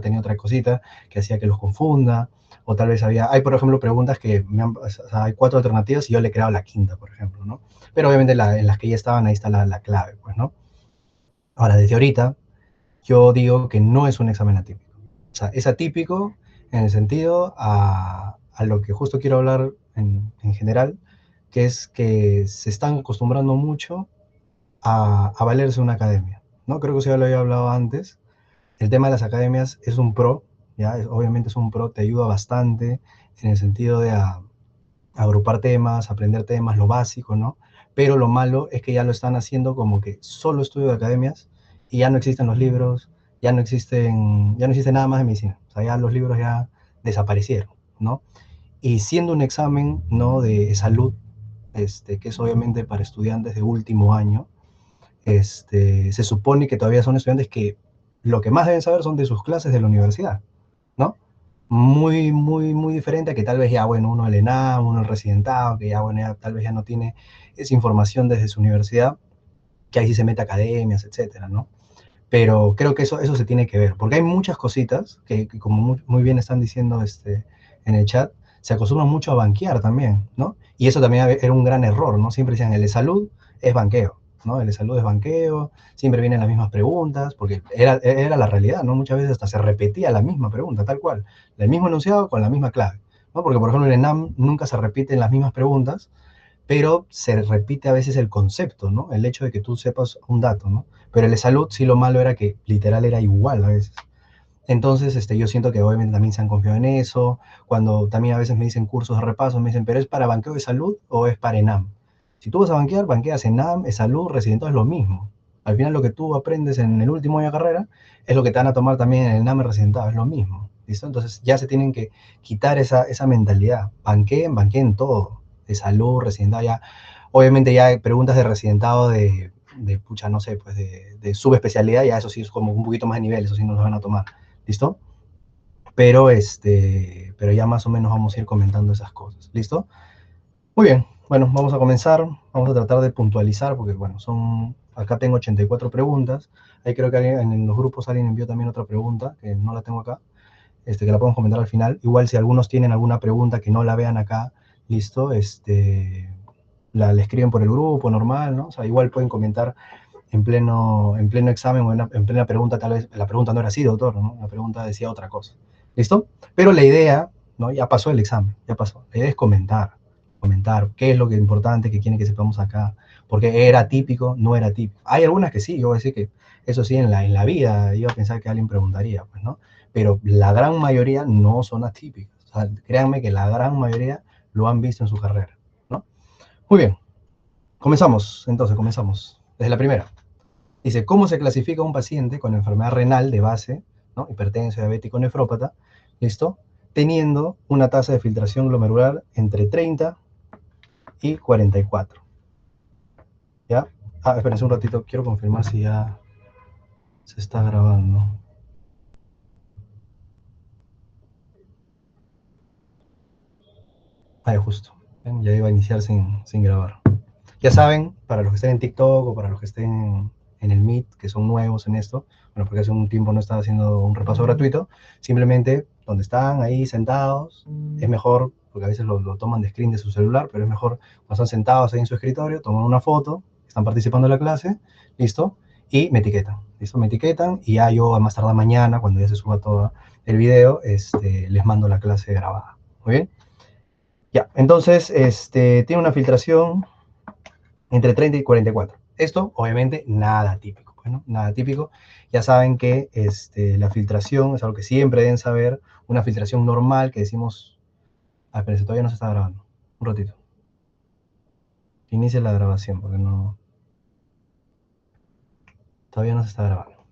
tenía otra cosita que hacía que los confunda, o tal vez hay, por ejemplo, preguntas que o sea, hay 4 alternativas y yo le he creado la quinta, por ejemplo, ¿no? Pero obviamente en las que ya estaban, ahí está la clave, pues, ¿no? Ahora, desde ahorita, yo digo que no es un examen atípico. O sea, es atípico en el sentido a lo que justo quiero hablar en general, que es que se están acostumbrando mucho a valerse una academia, ¿no? Creo que eso ya lo había hablado antes. El tema de las academias es un pro, ¿ya? Obviamente es un pro, te ayuda bastante en el sentido de agrupar temas, aprender temas, lo básico, ¿no? Pero lo malo es que ya lo están haciendo como que solo estudio de academias y ya no existen los libros, ya no existe nada más de medicina. O sea, ya los libros ya desaparecieron, ¿no? Y siendo un examen, ¿no? De salud, que es obviamente para estudiantes de último año, se supone que todavía son estudiantes que lo que más deben saber son de sus clases de la universidad, ¿no? Muy, muy, muy diferente a que tal vez ya, bueno, uno el ENAM, uno el residentado, que ya, bueno, ya, tal vez ya no tiene esa información desde su universidad, que ahí sí se mete a academias, etcétera, ¿no? Pero creo que eso se tiene que ver, porque hay muchas cositas que como muy bien están diciendo en el chat, se acostumbran mucho a banquear también, ¿no? Y eso también era un gran error, ¿no? Siempre decían, el de salud es banqueo, ¿no? El de salud es banqueo, siempre vienen las mismas preguntas, porque era la realidad, ¿no? Muchas veces hasta se repetía la misma pregunta, tal cual, el mismo enunciado con la misma clave, ¿no? Porque, por ejemplo, en el ENAM nunca se repiten las mismas preguntas, pero se repite a veces el concepto, ¿no? El hecho de que tú sepas un dato, ¿no? Pero el de salud, sí, lo malo era que literal era igual a veces. Entonces, yo siento que obviamente también se han confiado en eso. Cuando también a veces me dicen cursos de repaso, me dicen, ¿pero es para banqueo de salud o es para ENAM? Si tú vas a banquear, banqueas ENAM, es salud, residente, es lo mismo. Al final lo que tú aprendes en el último año de carrera es lo que te van a tomar también en el ENAM residentado, es lo mismo. ¿Listo? Entonces ya se tienen que quitar esa mentalidad. Banqueen todo, de salud, residentado, ya. Obviamente ya hay preguntas de residentado pucha, no sé, pues de subespecialidad, ya eso sí es como un poquito más de nivel, eso sí nos van a tomar. ¿Listo? Pero, pero ya más o menos vamos a ir comentando esas cosas. ¿Listo? Muy bien. Bueno, vamos a comenzar. Vamos a tratar de puntualizar porque, bueno, acá tengo 84 preguntas. Ahí creo que en los grupos alguien envió también otra pregunta, que no la tengo acá, que la podemos comentar al final. Igual si algunos tienen alguna pregunta que no la vean acá, listo, la escriben por el grupo normal, ¿no? O sea, igual pueden comentar en pleno examen o en plena pregunta, tal vez la pregunta no era así, doctor, ¿no? La pregunta decía otra cosa. ¿Listo? Pero la idea, ¿no? Ya pasó el examen, ya pasó. La idea es comentar qué es lo que es importante que quieren que sepamos acá, porque era típico, no era típico. Hay algunas que sí, yo voy a decir que eso sí, en la vida iba a pensar que alguien preguntaría, pues, ¿no? Pero la gran mayoría no son atípicas. O sea, créanme que la gran mayoría lo han visto en su carrera, ¿no? Muy bien, comenzamos. Desde la primera. Dice, ¿cómo se clasifica un paciente con enfermedad renal de base, ¿no? Hipertenso, diabético, nefrópata, ¿listo? Teniendo una tasa de filtración glomerular entre 30 y 44. ¿Ya? Espérense un ratito, quiero confirmar si ya se está grabando. Justo. ¿Ven? Ya iba a iniciar sin grabar. Ya saben, para los que estén en TikTok o para los que estén en el Meet, que son nuevos en esto, bueno, porque hace un tiempo no estaba haciendo un repaso gratuito, simplemente donde están ahí sentados, es mejor, porque a veces lo toman de screen de su celular, pero es mejor cuando están sentados ahí en su escritorio, toman una foto, están participando en la clase, listo, y me etiquetan, listo, me etiquetan y ya yo a más tardar mañana, cuando ya se suba todo el video, les mando la clase grabada. Muy bien. Ya, entonces, tiene una filtración entre 30 y 44. Esto, obviamente, nada típico. Bueno, nada típico. Ya saben que la filtración es algo que siempre deben saber. Una filtración normal que decimos... espérense, todavía no se está grabando. Un ratito. Inicia la grabación, porque no... Todavía no se está grabando.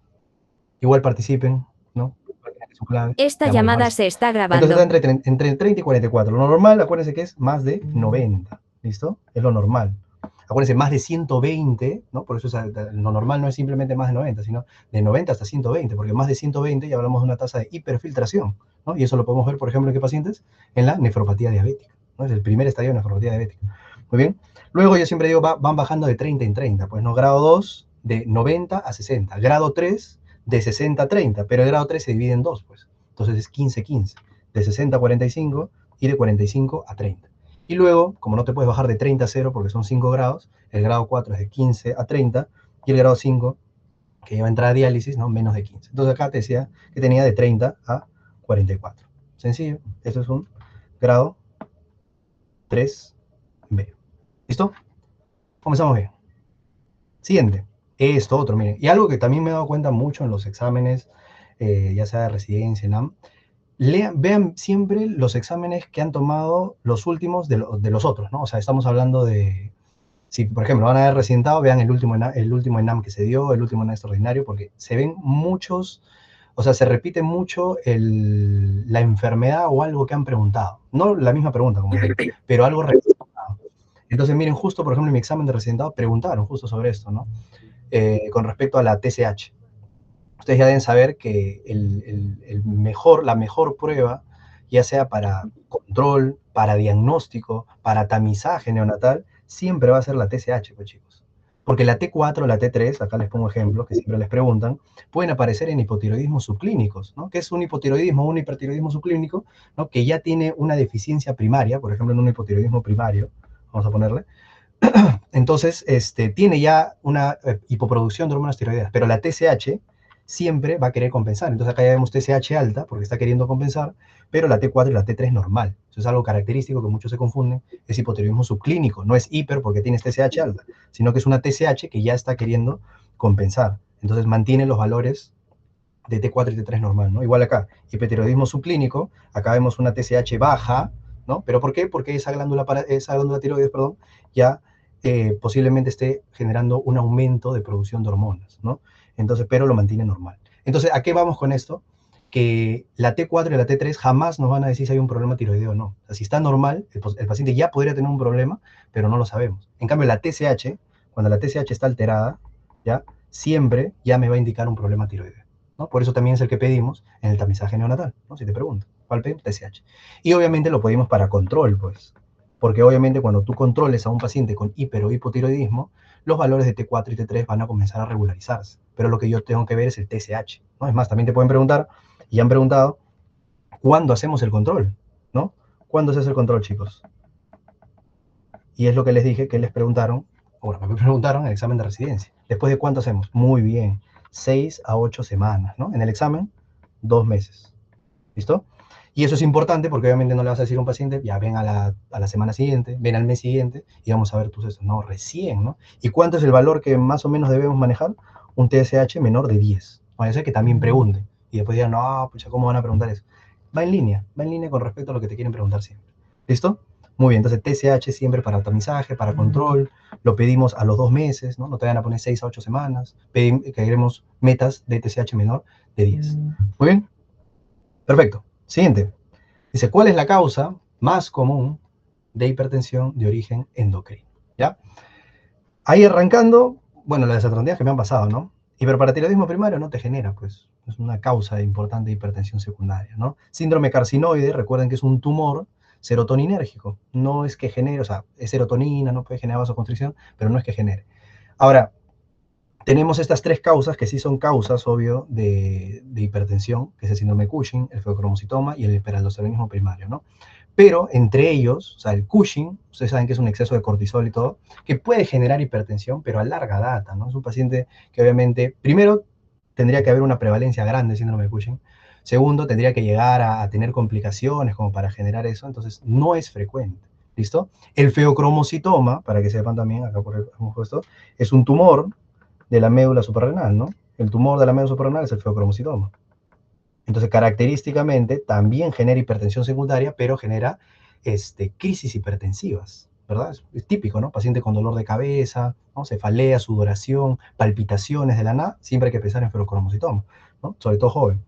Igual participen, ¿no? Su clave. Esta Ya, muy bien, ahora llamada sí. se está Entonces grabando. está entre 30 y 44. Lo normal, acuérdense que es más de 90. ¿Listo? Es lo normal. Acuérdense, más de 120, ¿no? Por eso lo normal no es simplemente más de 90, sino de 90 hasta 120, porque más de 120 ya hablamos de una tasa de hiperfiltración, ¿no? Y eso lo podemos ver, por ejemplo, ¿en qué pacientes? En la nefropatía diabética, ¿no? Es el primer estadio de nefropatía diabética. Muy bien. Luego yo siempre digo, van bajando de 30 en 30, pues, ¿no? Grado 2 de 90 a 60. Grado 3 de 60 a 30, pero el grado 3 se divide en dos, pues. Entonces es 15-15, de 60 a 45 y de 45 a 30. Y luego, como no te puedes bajar de 30 a 0 porque son 5 grados, el grado 4 es de 15 a 30 y el grado 5, que iba a entrar a diálisis, ¿no? Menos de 15. Entonces acá te decía que tenía de 30 a 44. Sencillo, eso es un grado 3B. ¿Listo? Comenzamos bien. Siguiente. Esto otro, miren. Y algo que también me he dado cuenta mucho en los exámenes, ya sea de residencia, NAM, vean siempre los exámenes que han tomado los últimos de los otros, ¿no? O sea, estamos hablando de, si por ejemplo van a haber residentado, vean el último ENAM que se dio, el último ENAM extraordinario, porque se ven muchos, o sea, se repite mucho la enfermedad o algo que han preguntado. No la misma pregunta, como dije, pero algo relacionado. Entonces, miren, justo, por ejemplo, en mi examen de residentado preguntaron justo sobre esto, ¿no? Con respecto a la TSH. Ustedes ya deben saber que la mejor prueba, ya sea para control, para diagnóstico, para tamizaje neonatal, siempre va a ser la TSH, pues chicos. Porque la T4, la T3, acá les pongo ejemplos que siempre les preguntan, pueden aparecer en hipotiroidismos subclínicos, ¿no? ¿Qué es un hipotiroidismo o un hipertiroidismo subclínico? ¿No? Que ya tiene una deficiencia primaria, por ejemplo, en un hipotiroidismo primario, vamos a ponerle. Entonces, tiene ya una hipoproducción de hormonas tiroideas, pero la TSH siempre va a querer compensar. Entonces acá ya vemos TSH alta porque está queriendo compensar, pero la T4 y la T3 normal. Eso es algo característico que muchos se confunden. Es hipotiroidismo subclínico, no es hiper porque tienes TSH alta, sino que es una TSH que ya está queriendo compensar. Entonces mantiene los valores de T4 y T3 normal, ¿no? Igual acá, hipotiroidismo subclínico, acá vemos una TSH baja, ¿no? ¿Pero por qué? Porque esa glándula tiroides, perdón, ya posiblemente esté generando un aumento de producción de hormonas, ¿no? Entonces, pero lo mantiene normal. Entonces, ¿a qué vamos con esto? Que la T4 y la T3 jamás nos van a decir si hay un problema tiroideo o no. O sea, si está normal, el paciente ya podría tener un problema, pero no lo sabemos. En cambio, la TSH, cuando la TSH está alterada, ya siempre ya me va a indicar un problema tiroideo, ¿no? Por eso también es el que pedimos en el tamizaje neonatal, ¿no? Si te pregunto, ¿cuál pedimos? TSH. Y obviamente lo pedimos para control, pues, porque obviamente cuando tú controles a un paciente con hiper o hipotiroidismo, los valores de T4 y T3 van a comenzar a regularizarse. Pero lo que yo tengo que ver es el TSH, ¿no? Es más, también te pueden preguntar, y han preguntado, ¿cuándo hacemos el control? ¿No? ¿Cuándo se hace el control, chicos? Y es lo que les dije, que les preguntaron, bueno, me preguntaron en el examen de residencia. ¿Después de cuánto hacemos? Muy bien, 6 a 8 semanas, ¿no? En el examen, 2 meses. ¿Listo? Y eso es importante porque obviamente no le vas a decir a un paciente, ya ven a la semana siguiente, ven al mes siguiente y vamos a ver tus estos. No, recién, ¿no? ¿Y cuánto es el valor que más o menos debemos manejar? Un TSH menor de 10. Puede ser que también pregunten. Y después digan, no, pucha, ¿cómo van a preguntar eso? Va en línea con respecto a lo que te quieren preguntar siempre. ¿Listo? Muy bien, entonces TSH siempre para tamizaje, para control, lo pedimos a los 2 meses, ¿no? No te van a poner 6 a 8 semanas, queremos metas de TSH menor de 10. Muy bien, perfecto. Siguiente. Dice, ¿cuál es la causa más común de hipertensión de origen endocrino? ¿Ya? Ahí arrancando, bueno, las desatendidas que me han pasado, ¿no? Hiperparatiroidismo primario no te genera, pues, es una causa importante de hipertensión secundaria, ¿no? Síndrome carcinoide, recuerden que es un tumor serotoninérgico, no es que genere, o sea, es serotonina, no puede generar vasoconstricción, pero no es que genere. Ahora, tenemos estas tres causas que sí son causas, obvio, de hipertensión, que es el síndrome de Cushing, el feocromocitoma y el hiperaldosteronismo primario, ¿no? Pero entre ellos, o sea, el Cushing, ustedes saben que es un exceso de cortisol y todo, que puede generar hipertensión, pero a larga data, ¿no? Es un paciente que obviamente, primero, tendría que haber una prevalencia grande de síndrome de Cushing. Segundo, tendría que llegar a tener complicaciones como para generar eso, entonces no es frecuente. ¿Listo? El feocromocitoma, para que sepan también, acá por el puesto, es un tumor de la médula suprarrenal, ¿no? El tumor de la médula suprarrenal es el feocromocitoma. Entonces, característicamente, también genera hipertensión secundaria, pero genera crisis hipertensivas, ¿verdad? Es típico, ¿no? Paciente con dolor de cabeza, ¿no? Cefalea, sudoración, palpitaciones de la nada, siempre hay que pensar en feocromocitoma, ¿no? Sobre todo joven.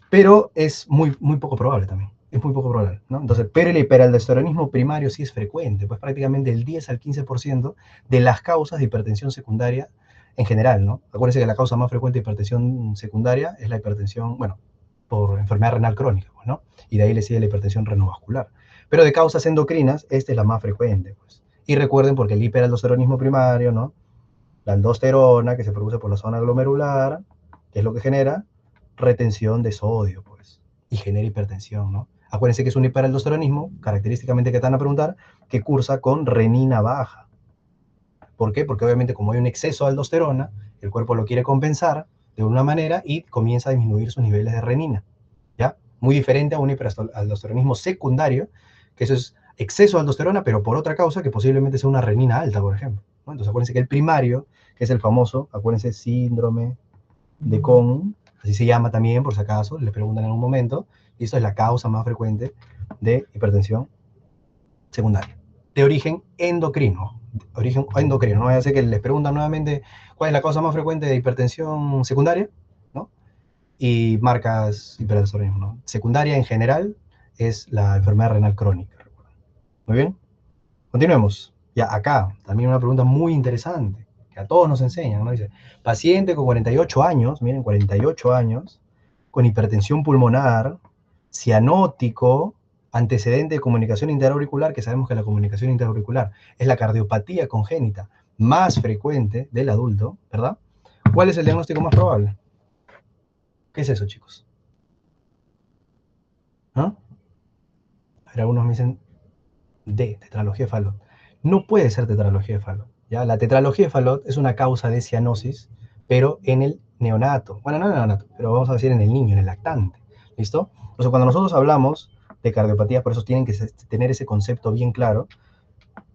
Pero es muy, muy poco probable también. Es muy poco probable, ¿no? Entonces, pero el hiperaldosteronismo primario sí es frecuente, pues prácticamente el 10 al 15% de las causas de hipertensión secundaria en general, ¿no? Acuérdense que la causa más frecuente de hipertensión secundaria es la hipertensión, bueno, por enfermedad renal crónica, pues, ¿no? Y de ahí le sigue la hipertensión renovascular. Pero de causas endocrinas, esta es la más frecuente, pues. Y recuerden, porque el hiperaldosteronismo primario, ¿no? La aldosterona que se produce por la zona glomerular, ¿Qué es lo que genera? Retención de sodio, pues, y genera hipertensión, ¿no? Acuérdense que es un hiperaldosteronismo, característicamente que te van a preguntar, que cursa con renina baja. ¿Por qué? Porque obviamente como hay un exceso de aldosterona, el cuerpo lo quiere compensar de una manera y comienza a disminuir sus niveles de renina, ¿ya? Muy diferente a un hiperaldosteronismo secundario, que eso es exceso de aldosterona, pero por otra causa que posiblemente sea una renina alta, por ejemplo, ¿no? Entonces acuérdense que el primario, que es el famoso, acuérdense, síndrome de Cohn, así se llama también, por si acaso, le preguntan en un momento, y esto es la causa más frecuente de hipertensión secundaria, de origen endocrino, no vaya a ser que les preguntan nuevamente cuál es la causa más frecuente de hipertensión secundaria, ¿no? Y marcas hipertensorismo, ¿no? Secundaria en general es la enfermedad renal crónica. Muy bien, continuemos. Ya acá, también una pregunta muy interesante, que a todos nos enseñan, ¿no? Dice, paciente con 48 años, miren, 48 años, con hipertensión pulmonar, cianótico, antecedente de comunicación interauricular, que sabemos que la comunicación interauricular es la cardiopatía congénita más frecuente del adulto, ¿verdad? ¿Cuál es el diagnóstico más probable? ¿Qué es eso, chicos? ¿Ah? A ver, algunos me dicen D, tetralogía de Fallot. No puede ser tetralogía de Fallot, ¿ya? La tetralogía de Fallot es una causa de cianosis, pero en el neonato. Bueno, no en el neonato, pero vamos a decir en el niño, en el lactante. ¿Listo? Entonces, cuando nosotros hablamos de cardiopatía, por eso tienen que tener ese concepto bien claro.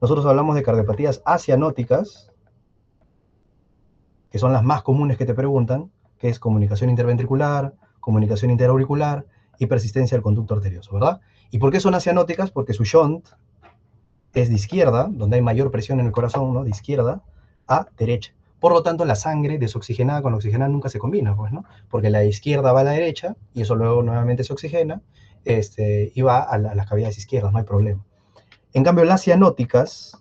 Nosotros hablamos de cardiopatías acianóticas, que son las más comunes que te preguntan, que es comunicación interventricular, comunicación interauricular y persistencia del conducto arterioso, ¿verdad? ¿Y por qué son acianóticas? Porque su shunt es de izquierda, donde hay mayor presión en el corazón, ¿no? De izquierda a derecha. Por lo tanto, la sangre desoxigenada con la oxigenada nunca se combina, pues, ¿no? Porque la izquierda va a la derecha y eso luego nuevamente se oxigena y va a las cavidades izquierdas, no hay problema. En cambio, las cianóticas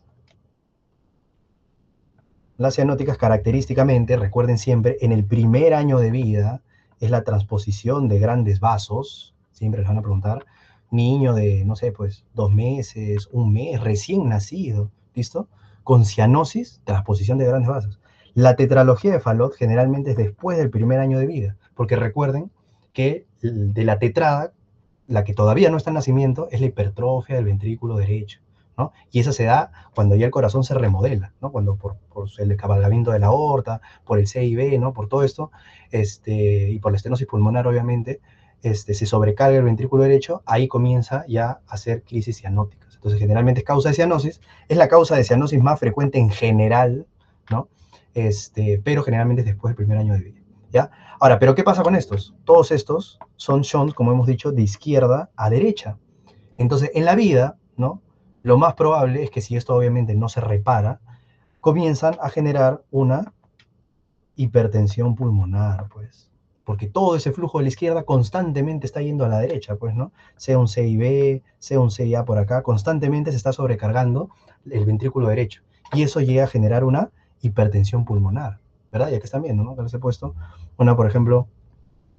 característicamente, recuerden siempre, en el primer año de vida es la transposición de grandes vasos, siempre les van a preguntar, niño de, no sé, pues 2 meses, un mes, recién nacido, ¿listo? Con cianosis, transposición de grandes vasos. La tetralogía de Fallot generalmente es después del primer año de vida, porque recuerden que de la tetrada, la que todavía no está en nacimiento, es la hipertrofia del ventrículo derecho, ¿no? Y esa se da cuando ya el corazón se remodela, ¿no? Cuando por el descabalgamiento de la aorta, por el CIB, ¿no? Por todo esto, y por la estenosis pulmonar, obviamente, se sobrecarga el ventrículo derecho, ahí comienza ya a hacer crisis cianóticas. Entonces, generalmente es causa de cianosis, es la causa de cianosis más frecuente en general, ¿no? Pero generalmente es después del primer año de vida, ¿ya? Ahora, ¿pero qué pasa con estos? Todos estos son shunts, como hemos dicho, de izquierda a derecha. Entonces, en la vida, ¿no? Lo más probable es que si esto obviamente no se repara, comienzan a generar una hipertensión pulmonar, pues. Porque todo ese flujo de la izquierda constantemente está yendo a la derecha, pues, ¿no? Sea un CIB, sea un CIA por acá, constantemente se está sobrecargando el ventrículo derecho. Y eso llega a generar una hipertensión pulmonar, ¿verdad? Ya que están viendo, ¿no? Que les he puesto una, por ejemplo,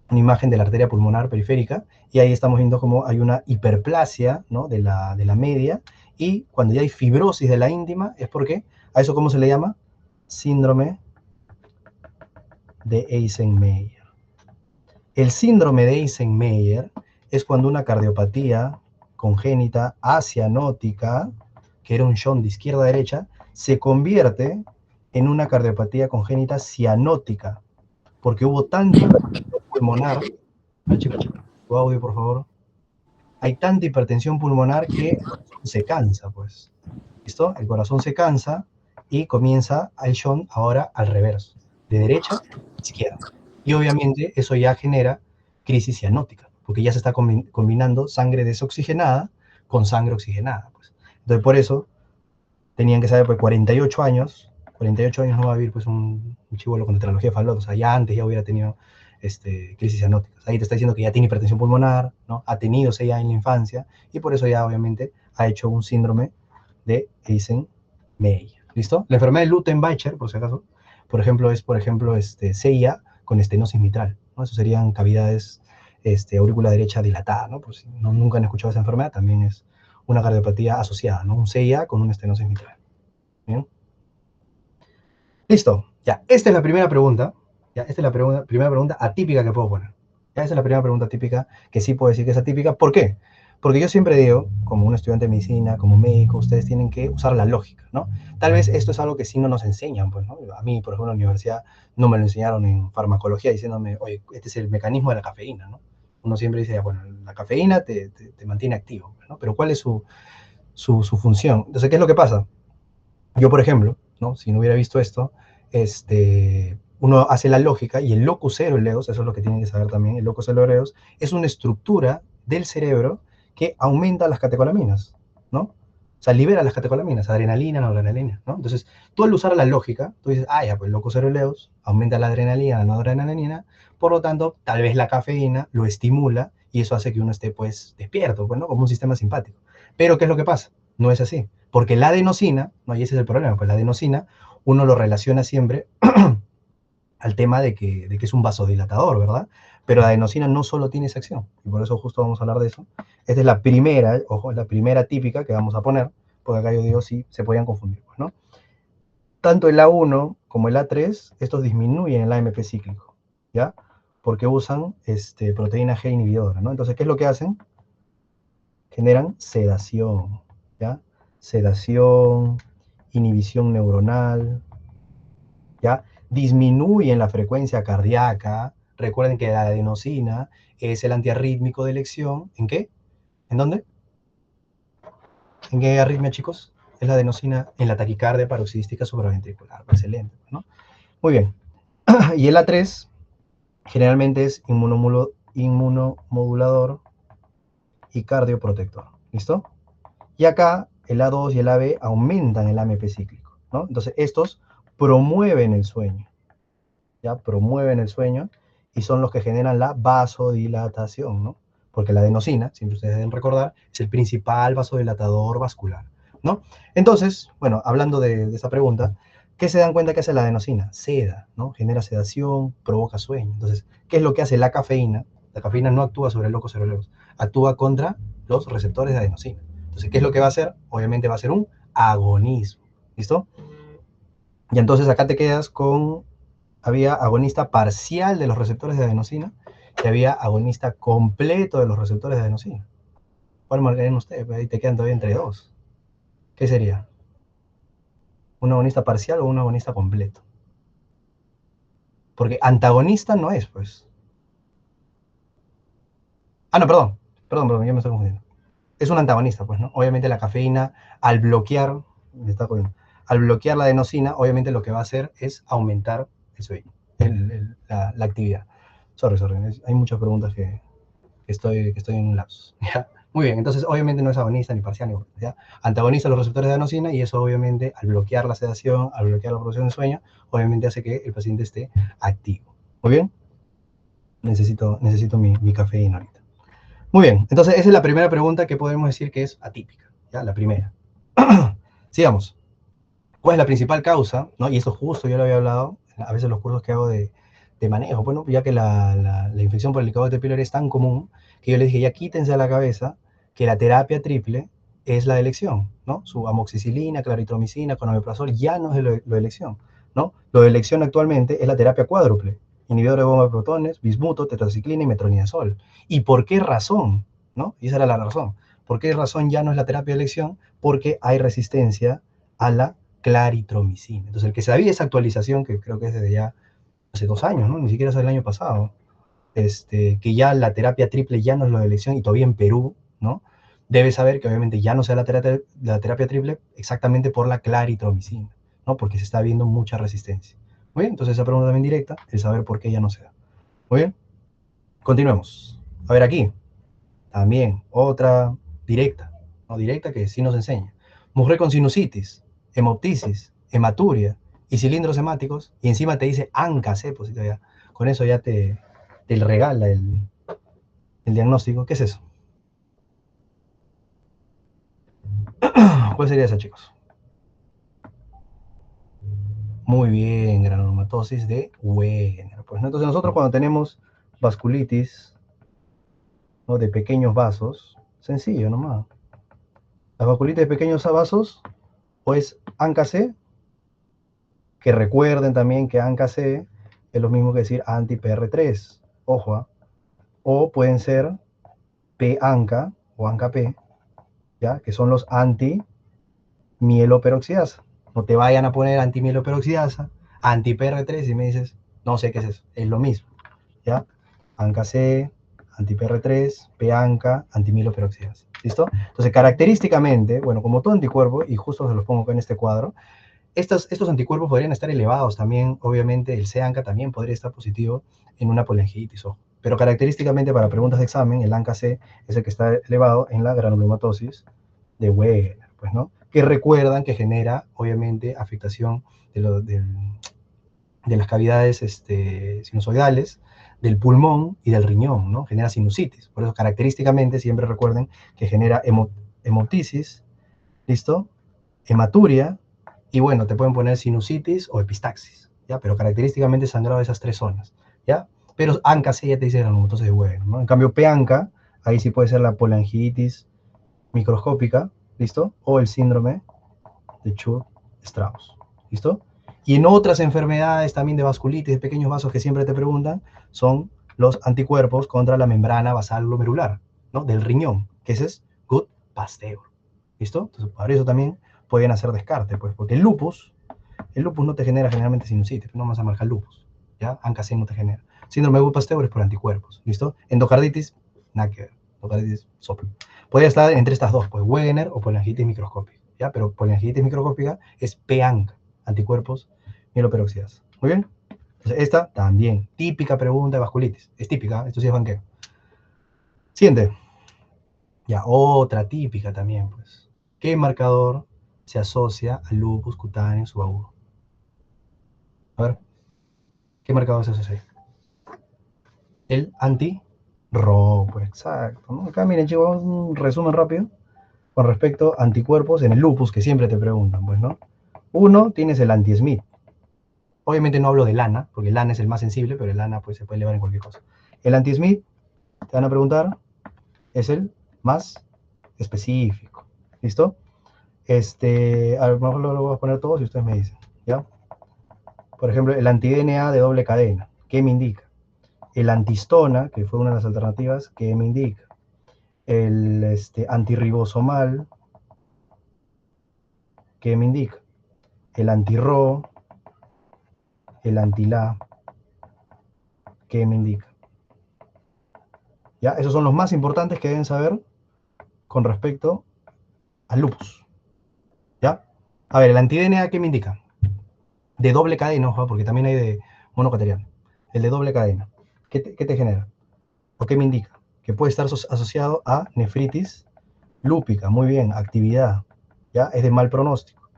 una imagen de la arteria pulmonar periférica y ahí estamos viendo cómo hay una hiperplasia, ¿no? de la media, y cuando ya hay fibrosis de la íntima es porque a eso, ¿cómo se le llama? Síndrome de Eisenmenger. El síndrome de Eisenmenger es cuando una cardiopatía congénita acianótica, que era un shunt de izquierda a derecha, se convierte en una cardiopatía congénita cianótica, porque hubo tanta hipertensión pulmonar. Chicos, tu audio, por favor. Hay tanta hipertensión pulmonar que el corazón se cansa, pues. ¿Listo? El corazón se cansa y comienza el shunt ahora al reverso, de derecha a izquierda. Y obviamente eso ya genera crisis cianótica, porque ya se está combinando sangre desoxigenada con sangre oxigenada, pues. Entonces por eso tenían que saber, pues 48 años no va a vivir pues un chibolo con tetralogía de Fallot, o sea, ya antes ya hubiera tenido crisis cianóticas. Ahí te está diciendo que ya tiene hipertensión pulmonar, ¿no? Ha tenido ya en la infancia, y por eso ya obviamente ha hecho un síndrome de Eisenmenger. ¿Listo? La enfermedad de Lutten-Bacher, por si acaso, por ejemplo, es, CIA con estenosis mitral, ¿no? Eso serían cavidades aurícula derecha dilatada, ¿no? Por si no, nunca han escuchado esa enfermedad, también es una cardiopatía asociada, ¿no? Un CIA con una estenosis mitral. ¿Bien? Listo, ya. Esta es la primera pregunta. ¿Ya? Esta es la primera pregunta atípica que puedo poner. ¿Ya? Esa es la primera pregunta típica que sí puedo decir que es atípica. ¿Por qué? Porque yo siempre digo, como un estudiante de medicina, como médico, ustedes tienen que usar la lógica, ¿no? Tal vez esto es algo que sí no nos enseñan, pues, ¿no? A mí, por ejemplo, en la universidad no me lo enseñaron en farmacología diciéndome, oye, este es el mecanismo de la cafeína, ¿no? Uno siempre dice, bueno, la cafeína te mantiene activo, ¿no? Pero ¿cuál es su función? Entonces, ¿qué es lo que pasa? Yo, por ejemplo, ¿no? Si no hubiera visto esto, uno hace la lógica y el locus coeruleus, eso es lo que tienen que saber también, el locus coeruleus es una estructura del cerebro que aumenta las catecolaminas, ¿no? O sea, libera las catecolaminas, adrenalina, noradrenalina, ¿no? Entonces, tú al usar la lógica, tú dices, ah, ya, pues el locus coeruleus aumenta la adrenalina, la noradrenalina, por lo tanto, tal vez la cafeína lo estimula y eso hace que uno esté, pues, despierto, pues, ¿no? Como un sistema simpático. Pero, ¿qué es lo que pasa? No es así. Porque la adenosina, ¿no? Y ese es el problema, pues la adenosina uno lo relaciona siempre al tema de que es un vasodilatador, ¿verdad? Pero la adenosina no solo tiene esa acción, y por eso justo vamos a hablar de eso. Esta es la primera, ojo, la primera típica que vamos a poner, porque acá yo digo sí, se podían confundir, pues, ¿no? Tanto el A1 como el A3, estos disminuyen el AMP cíclico, ¿ya? Porque usan proteína G inhibidora, ¿no? Entonces, ¿qué es lo que hacen? Generan sedación, ¿ya? Sedación, inhibición neuronal, ¿ya? Disminuyen la frecuencia cardíaca. Recuerden que la adenosina es el antiarrítmico de elección. ¿En qué? ¿En dónde? ¿En qué arritmia, chicos? Es la adenosina en la taquicardia paroxística supraventricular. Excelente, ¿no? Muy bien. Y el A3 generalmente es inmunomodulador y cardioprotector. ¿Listo? Y acá el A2 y el AB aumentan el AMP cíclico, ¿no? Entonces estos promueven el sueño, ¿ya? Promueven el sueño y son los que generan la vasodilatación, ¿no? Porque la adenosina, siempre ustedes deben recordar, es el principal vasodilatador vascular, ¿no? Entonces, bueno, hablando de esa pregunta, ¿qué se dan cuenta que hace la adenosina? Seda, ¿no? Genera sedación, provoca sueño. Entonces, ¿qué es lo que hace la cafeína? La cafeína no actúa sobre el locus coeruleus, actúa contra los receptores de adenosina. Entonces, ¿qué es lo que va a hacer? Obviamente va a ser un agonismo, ¿listo? Y entonces acá te quedas con había agonista parcial de los receptores de adenosina y había agonista completo de los receptores de adenosina. ¿Cuál marcarían ustedes? Ahí te quedan todavía entre dos. ¿Qué sería? ¿Un agonista parcial o un agonista completo? Porque antagonista no es, pues. Ah, no, perdón, yo me estoy confundiendo. Es un antagonista, pues, ¿no? Obviamente la cafeína, al bloquear, me está cogiendo, al bloquear la adenosina, obviamente lo que va a hacer es aumentar el sueño, la actividad. Sorry, hay muchas preguntas que estoy en un lapsus. ¿Ya? Muy bien, entonces obviamente no es agonista ni parcial, ni, ¿ya? Antagoniza los receptores de adenosina y eso obviamente al bloquear la sedación, al bloquear la producción de sueño, obviamente hace que el paciente esté activo. Muy bien, necesito mi cafeína ahorita. Muy bien, entonces esa es la primera pregunta que podemos decir que es atípica, ¿ya? La primera. Sigamos. ¿Cuál es la principal causa? ¿No? Y esto justo yo lo había hablado, a veces los cursos que hago de manejo, bueno, ya que la infección por el Helicobacter pylori es tan común, que yo les dije, ya quítense a la cabeza que la terapia triple es la elección, ¿no? Su amoxicilina, claritromicina, con omeprazol ya no es lo de elección, ¿no? Lo de elección actualmente es la terapia cuádruple, inhibidor de bomba de protones, bismuto, tetraciclina y metronidazol. ¿Y por qué razón? ¿No? Y esa era la razón. ¿Por qué razón ya no es la terapia de elección? Porque hay resistencia a la claritromicina. Entonces, el que sabía esa actualización, que creo que es desde ya hace 2 años, ¿no? Ni siquiera es el año pasado, que ya la terapia triple ya no es lo de elección y todavía en Perú, ¿no? Debe saber que obviamente ya no sea la terapia triple exactamente por la claritromicina, ¿no? Porque se está viendo mucha resistencia. Muy bien, entonces esa pregunta también directa, el saber por qué ya no se da. Muy bien, continuemos. A ver aquí, también otra directa, ¿no? Directa que sí nos enseña. Mujer con sinusitis, hemoptisis, hematuria y cilindros hemáticos, y encima te dice ANCA sepsis, ya. Con eso ya te regala el diagnóstico. ¿Qué es eso? ¿Cuál sería eso, chicos? Muy bien, granulomatosis de Wegener. Pues, ¿no? Entonces nosotros cuando tenemos vasculitis, ¿no? De pequeños vasos, sencillo nomás. Las vasculitis de pequeños vasos o es ANCA-C, que recuerden también que ANCA-C Es lo mismo que decir anti-PR3. Ojo, ¿ah? O pueden ser P-ANCA o ANCA-P, ¿ya? Que son los anti-mieloperoxidasa. No te vayan a poner anti-mieloperoxidasa, anti-PR3 y me dices, no sé qué es eso. Es lo mismo, ¿ya? ANCA-C, anti-PR3, P-ANCA, anti-mieloperoxidasa. ¿Listo? Entonces, característicamente, bueno, como todo anticuerpo, y justo se los pongo acá en este cuadro, estos anticuerpos podrían estar elevados también, obviamente el C-ANCA también podría estar positivo en una polangitis, ojo. Pero característicamente para preguntas de examen, el ANCA-C es el que está elevado en la granulomatosis de Wegener, pues, ¿no? Que recuerdan que genera, obviamente, afectación de las cavidades sinusoidales, del pulmón y del riñón, ¿no? Genera sinusitis. Por eso, característicamente, siempre recuerden que genera hemoptisis, ¿listo? Hematuria, y bueno, te pueden poner sinusitis o epistaxis, ¿ya? Pero característicamente sangrado de esas tres zonas, ¿ya? Pero ANCA sí ya te dice granulomatosis de Wegener, ¿no? En cambio, PANCA, ahí sí puede ser la polangitis microscópica, ¿listo? O el síndrome de Church-Strauss, ¿listo? Y en otras enfermedades también de vasculitis, de pequeños vasos que siempre te preguntan, son los anticuerpos contra la membrana basal glomerular, ¿no? Del riñón, que ese es Good-Pasteur, ¿listo? Entonces, por eso también pueden hacer descarte, pues, porque el lupus no te genera generalmente sinusitis, no vas a marcar lupus, ¿ya? ANCA-C no te genera. Síndrome de Good-Pasteur es por anticuerpos, ¿listo? Endocarditis, nada que ver, endocarditis soplo. Puede estar entre estas dos, pues Wegener o polangitis microscópica, ¿ya? Pero polangitis microscópica es PANCA, anticuerpos mieloperoxidasa. ¿Muy bien? Entonces, esta también, típica pregunta de vasculitis, es típica, esto sí es banquero. Siguiente. Ya, otra típica también, pues. ¿Qué marcador se asocia al lupus cutáneo subagudo? A ver, ¿qué marcador se asocia? El anti-Ro, pues exacto, ¿no? Acá miren chicos, un resumen rápido con respecto a anticuerpos en el lupus, que siempre te preguntan, pues, ¿no? Uno, tienes el anti-Smith. Obviamente no hablo de lana, porque el lana es el más sensible, pero el lana pues, se puede elevar en cualquier cosa. El anti-Smith, te van a preguntar, es el más específico. ¿Listo? A lo mejor lo voy a poner todos y ustedes me dicen, ¿ya? Por ejemplo, el anti-DNA de doble cadena, ¿qué me indica? El antistona, que fue una de las alternativas, ¿qué me indica? El antirribosomal, ¿qué me indica? El anti-Ro, el anti-La, ¿qué me indica? ¿Ya? Esos son los más importantes que deben saber con respecto al lupus. ¿Ya? A ver, el anti-DNA, ¿qué me indica? De doble cadena, ojo, porque también hay de monocateriano. El de doble cadena. ¿Qué te genera? ¿O qué me indica? Que puede estar asociado a nefritis lúpica. Muy bien, actividad. ¿Ya? Es de mal pronóstico.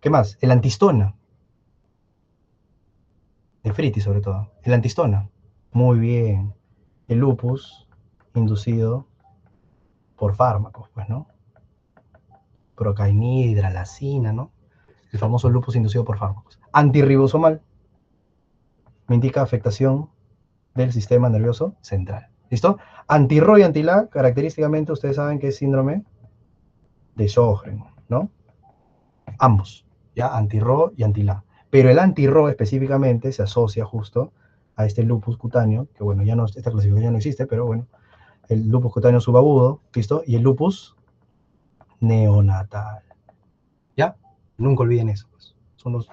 ¿Qué más? El antistona. Nefritis, sobre todo. El antistona. Muy bien. El lupus inducido por fármacos, pues, ¿no? Procainida, hidralazina, ¿no? El famoso lupus inducido por fármacos. Antirribosomal. Me indica afectación del sistema nervioso central. ¿Listo? Anti-Ro y anti-La, característicamente ustedes saben que es síndrome de Sjögren, ¿no? Ambos, ¿ya? Anti-Ro y anti-La. Pero el anti-Ro específicamente se asocia justo a este lupus cutáneo, que bueno, ya no, esta clasificación ya no existe, pero bueno, el lupus cutáneo subagudo, ¿listo? Y el lupus neonatal, ¿ya? Nunca olviden eso, pues. Son los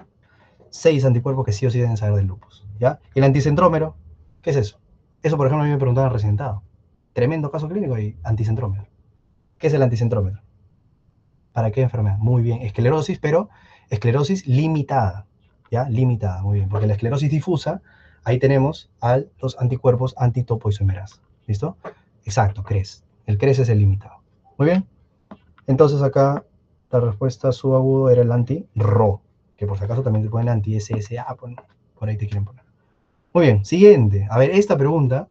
6 anticuerpos que sí o sí deben saber del lupus, ¿ya? El anticentrómero, ¿qué es eso? Eso, por ejemplo, a mí me preguntaban residentado. Tremendo caso clínico y anticentrómero. ¿Qué es el anticentrómero? ¿Para qué enfermedad? Muy bien, esclerosis, pero esclerosis limitada, ¿ya? Limitada, muy bien, porque la esclerosis difusa, ahí tenemos a los anticuerpos antitopoisomerasa, ¿listo? Exacto, CRES. El CRES es el limitado. Muy bien, entonces acá la respuesta subagudo era el anti-Ro, que por si acaso también te ponen anti-SSA, por ahí te quieren poner. Muy bien, siguiente. A ver, esta pregunta,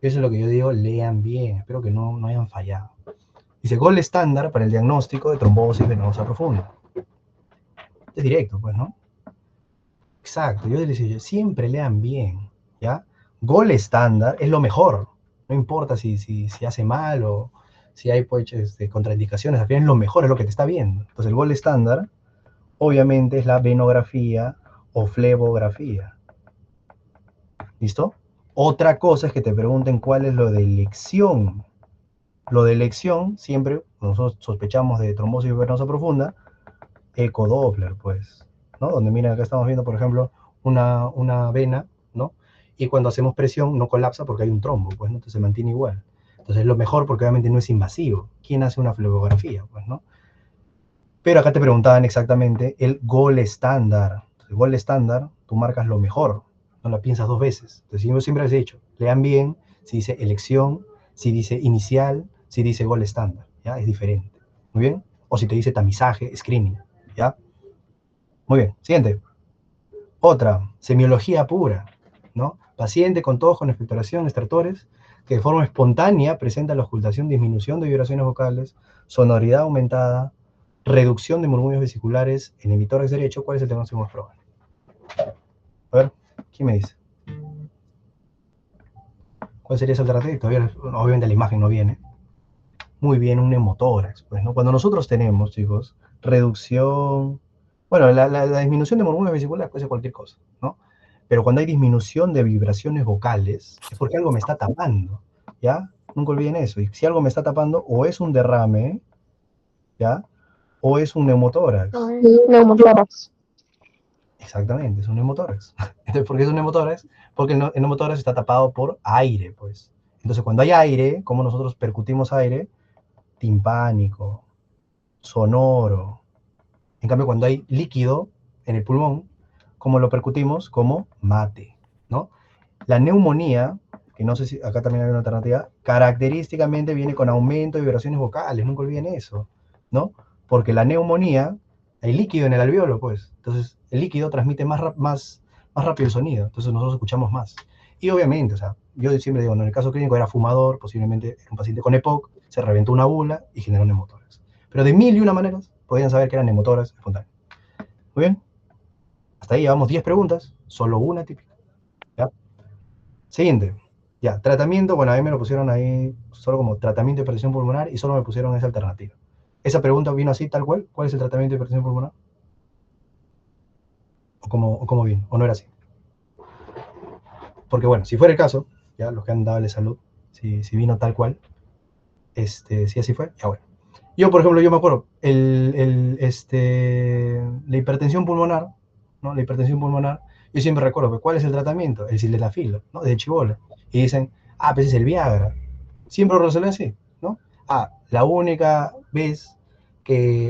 eso es lo que yo digo, lean bien, espero que no hayan fallado. Dice, gol estándar para el diagnóstico de trombosis venosa profunda. Es directo, pues, ¿no? Exacto, yo les digo, siempre lean bien, ¿ya? Gol estándar es lo mejor, no importa si hace mal o si hay pues, contraindicaciones, al final es lo mejor, es lo que te está viendo. Entonces el gol estándar, obviamente, es la venografía o flebografía. ¿Listo? Otra cosa es que te pregunten cuál es lo de elección. Lo de elección, siempre nosotros sospechamos de trombosis venosa profunda, ecodoppler, pues, ¿no? Donde mira, acá estamos viendo, por ejemplo, una vena, ¿no? Y cuando hacemos presión no colapsa porque hay un trombo, pues, ¿no? Entonces se mantiene igual. Entonces es lo mejor porque obviamente no es invasivo. ¿Quién hace una flebografía? Pues, ¿no? Pero acá te preguntaban exactamente el gol estándar. El gol estándar, tú marcas lo mejor, no la piensas dos veces. Entonces yo siempre les he dicho, lean bien si dice elección, si dice inicial, si dice gol estándar, ¿ya? Es diferente. ¿Muy bien? O si te dice tamizaje, screening, ¿ya? Muy bien, siguiente. Otra, semiología pura, ¿no? Paciente con tos, con expectoración, estertores, que de forma espontánea presenta la ocultación, disminución de vibraciones vocales, sonoridad aumentada, reducción de murmullos vesiculares en el tórax derecho. ¿Cuál es el diagnóstico más probable? A ver, ¿quién me dice? ¿Cuál sería esa alternativa? Todavía, obviamente la imagen no viene. Muy bien, un neumotórax. Pues, ¿no? Cuando nosotros tenemos, chicos, reducción, bueno, la disminución de murmullos vesiculares puede ser cualquier cosa, ¿no? Pero cuando hay disminución de vibraciones vocales, es porque algo me está tapando, ¿ya? Nunca olviden eso. Y si algo me está tapando, o es un derrame, ¿ya? O es un neumotórax. Neumotórax. Exactamente, es un neumotórax. Entonces, ¿por qué es un neumotórax? Porque el neumotórax está tapado por aire, pues. Entonces, cuando hay aire, como nosotros percutimos aire, timpánico, sonoro. En cambio, cuando hay líquido en el pulmón, ¿cómo lo percutimos? Como mate, ¿no? La neumonía, que no sé si acá también hay una alternativa, característicamente viene con aumento de vibraciones vocales, nunca olviden eso, ¿no? Porque la neumonía, hay líquido en el alveolo, pues, entonces el líquido transmite más rápido el sonido, entonces nosotros escuchamos más. Y obviamente, o sea, yo siempre digo, no, en el caso clínico era fumador, posiblemente era un paciente con EPOC, se reventó una bula y generó neumotórax. Pero de mil y una maneras podían saber que eran neumotórax espontáneos. Muy bien, hasta ahí llevamos 10 preguntas, solo una típica. ¿Ya? Siguiente. Ya, tratamiento, bueno, a mí me lo pusieron ahí solo como tratamiento de hipertensión pulmonar y solo me pusieron esa alternativa. Esa pregunta vino así, tal cual. ¿Cuál es el tratamiento de hipertensión pulmonar? O cómo vino? ¿O no era así? Porque bueno, si fuera el caso, ya los que han dado salud, si vino tal cual, si así fue, ya bueno. Yo, por ejemplo, yo me acuerdo, la hipertensión pulmonar, ¿no? La hipertensión pulmonar, yo siempre recuerdo que ¿cuál es el tratamiento? El sildenafil, ¿no? De chibola. Y dicen, ah, pues es el Viagra. Siempre lo resuelven así, ¿no? Ah, la única vez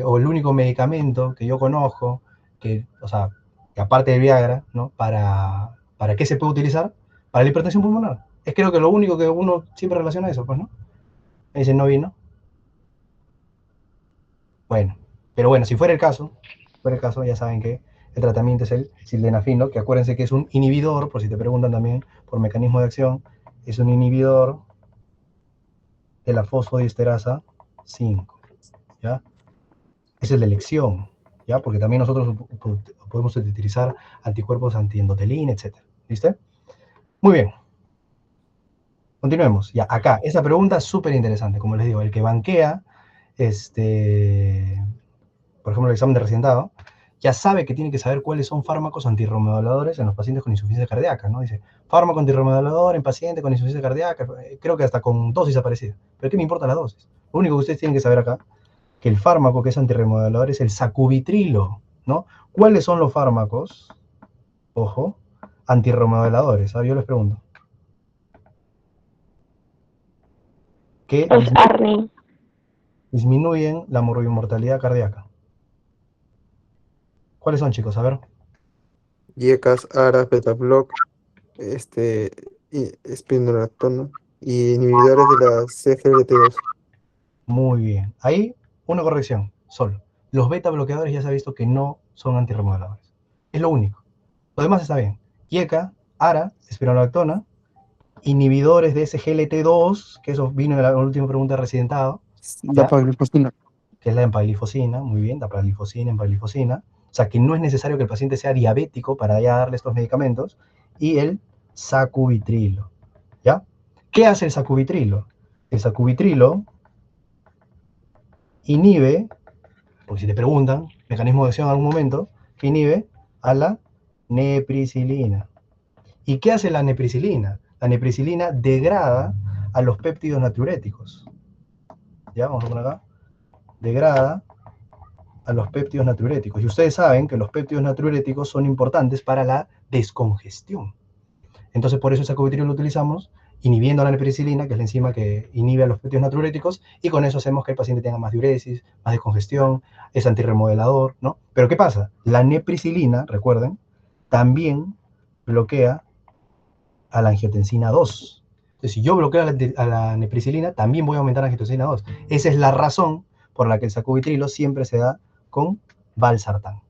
o el único medicamento que yo conozco, o sea, que aparte del Viagra, ¿no? ¿Para qué se puede utilizar? Para la hipertensión pulmonar. Es creo que lo único que uno siempre relaciona eso, pues, ¿no? Me dicen, no vino. Bueno, pero bueno, si fuera el caso, ya saben que el tratamiento es el sildenafil, ¿no? Que acuérdense que es un inhibidor, por si te preguntan también por mecanismo de acción, es un inhibidor de la fosfodiesterasa 5, ¿ya? Es el de elección, ¿ya? Porque también nosotros podemos utilizar anticuerpos antiendotelina, etc. ¿Viste? Muy bien, continuemos. Ya, acá, esa pregunta es súper interesante, como les digo, el que banquea, por ejemplo, el examen de residentado, ya sabe que tiene que saber cuáles son fármacos antirremoduladores en los pacientes con insuficiencia cardíaca, ¿no? Dice, fármaco antirremodulador en paciente con insuficiencia cardíaca, creo que hasta con dosis aparecida. Pero ¿qué me importa la dosis? Lo único que ustedes tienen que saber acá, que el fármaco que es antirremodulador es el sacubitrilo, ¿no? ¿Cuáles son los fármacos, ojo, antirremoduladores? Yo les pregunto. Que Es ARNI. disminuyen la mortalidad cardíaca. ¿Cuáles son, chicos? A ver. Yecas, Aras, Betabloc, y Spironolactona y inhibidores de la CGLT2. Muy bien. Ahí, una corrección, solo. Los beta bloqueadores ya se ha visto que no son antirremodeladores. Es lo único. Lo demás está bien. IECA, ARA, espironolactona, inhibidores de SGLT2, que eso vino en la última pregunta de residentado, ¿ya? Dapagliflozina. Que es la empaglifosina, muy bien, dapaglifosina, empaglifosina. O sea, que no es necesario que el paciente sea diabético para ya darle estos medicamentos. Y el sacubitrilo, ¿ya? ¿Qué hace el sacubitrilo? El sacubitrilo inhibe, porque si te preguntan, mecanismo de acción en algún momento, que inhibe a la nepricilina. ¿Y qué hace la nepricilina? La nepricilina degrada a los péptidos natriuréticos. Ya, vamos a poner acá. Degrada a los péptidos natriuréticos. Y ustedes saben que los péptidos natriuréticos son importantes para la descongestión. Entonces, por eso ese sacubitril lo utilizamos inhibiendo la nepricilina, que es la enzima que inhibe a los péptidos natriuréticos, y con eso hacemos que el paciente tenga más diuresis, más descongestión, es antirremodelador, ¿no? Pero ¿qué pasa? La nepricilina, recuerden, también bloquea a la angiotensina 2. Entonces, si yo bloqueo a la nepricilina, también voy a aumentar la angiotensina 2. Esa es la razón por la que el sacubitrilo siempre se da con valsartán.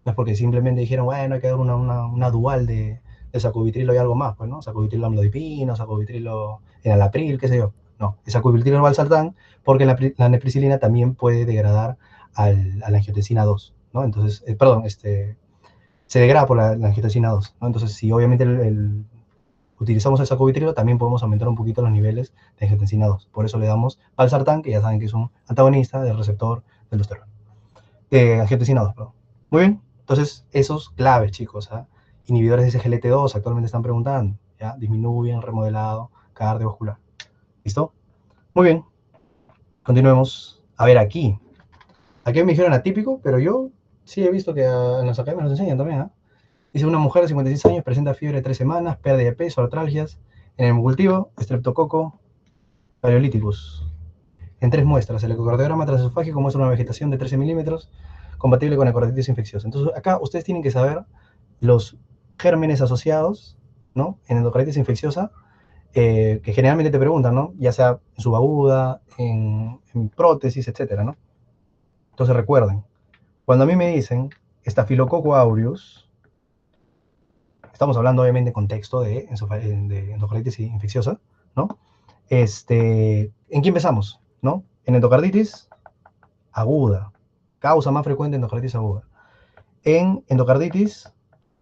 No es porque simplemente dijeron, bueno, hay que dar una dual de sacubitrilo y algo más, pues, ¿no? Sacubitrilo amlodipino, sacubitrilo enalapril, qué sé yo. No, el sacubitrilo valsartán, porque la nepricilina también puede degradar a la angiotensina 2, ¿no? Entonces, perdón, se degrada por la angiotensina 2, ¿no? Entonces, si obviamente utilizamos el sacubitrilo, también podemos aumentar un poquito los niveles de angiotensina 2. Por eso le damos valsartán, que ya saben que es un antagonista del receptor de aldosterona. Angiotensina 2, perdón. Muy bien, entonces esos claves, chicos. ¿Ah? Inhibidores de SGLT2 actualmente están preguntando. ¿Ya? Disminuyen, remodelado, cardiovascular. ¿Listo? Muy bien, continuemos. A ver, aquí. Aquí me dijeron atípico, pero yo sí he visto que en las academias nos enseñan también. ¿Ah? Dice, una mujer de 56 años presenta fiebre de 3 semanas, pérdida de peso, artralgias, en el cultivo, estreptococo, paleolíticos. En 3 muestras, el ecocardiograma transesofágico muestra una vegetación de 13 milímetros, compatible con endocarditis infecciosa. Entonces, acá ustedes tienen que saber los gérmenes asociados, ¿no? En endocarditis infecciosa, que generalmente te preguntan, ¿no? Ya sea en subaguda, en prótesis, etcétera, ¿no? Entonces, recuerden, cuando a mí me dicen Staphylococcus aureus, estamos hablando obviamente en contexto de endocarditis infecciosa, ¿no? ¿En qué empezamos? ¿No? En endocarditis aguda, causa más frecuente endocarditis aguda. En endocarditis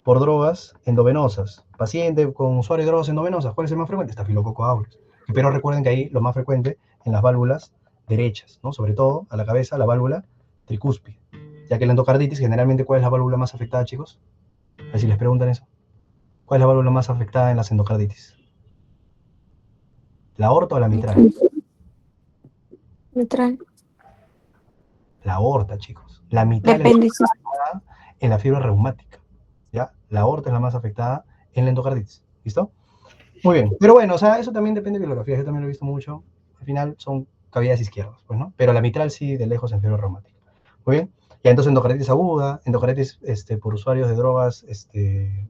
por drogas endovenosas, paciente con usuario de drogas endovenosas, ¿cuál es el más frecuente? Staphylococcus aureus. Pero recuerden que ahí lo más frecuente en las válvulas derechas, ¿no? Sobre todo a la cabeza, la válvula tricúspide. Ya que la endocarditis, generalmente, ¿cuál es la válvula más afectada, chicos? A ver si les preguntan eso. ¿Cuál es la válvula más afectada en las endocarditis? ¿La aorta o la mitral? Mitral. La aorta, chicos. La mitral es la Depende más si afectada en la fibra reumática. ¿Ya? La aorta es la más afectada en la endocarditis. ¿Listo? Muy bien. Pero bueno, o sea, eso también depende de bibliografía. Yo también lo he visto mucho. Al final son cavidades izquierdas, pues, ¿no? Pero la mitral sí, de lejos en fibra reumática. Muy bien. Ya entonces endocarditis aguda, endocarditis por usuarios de drogas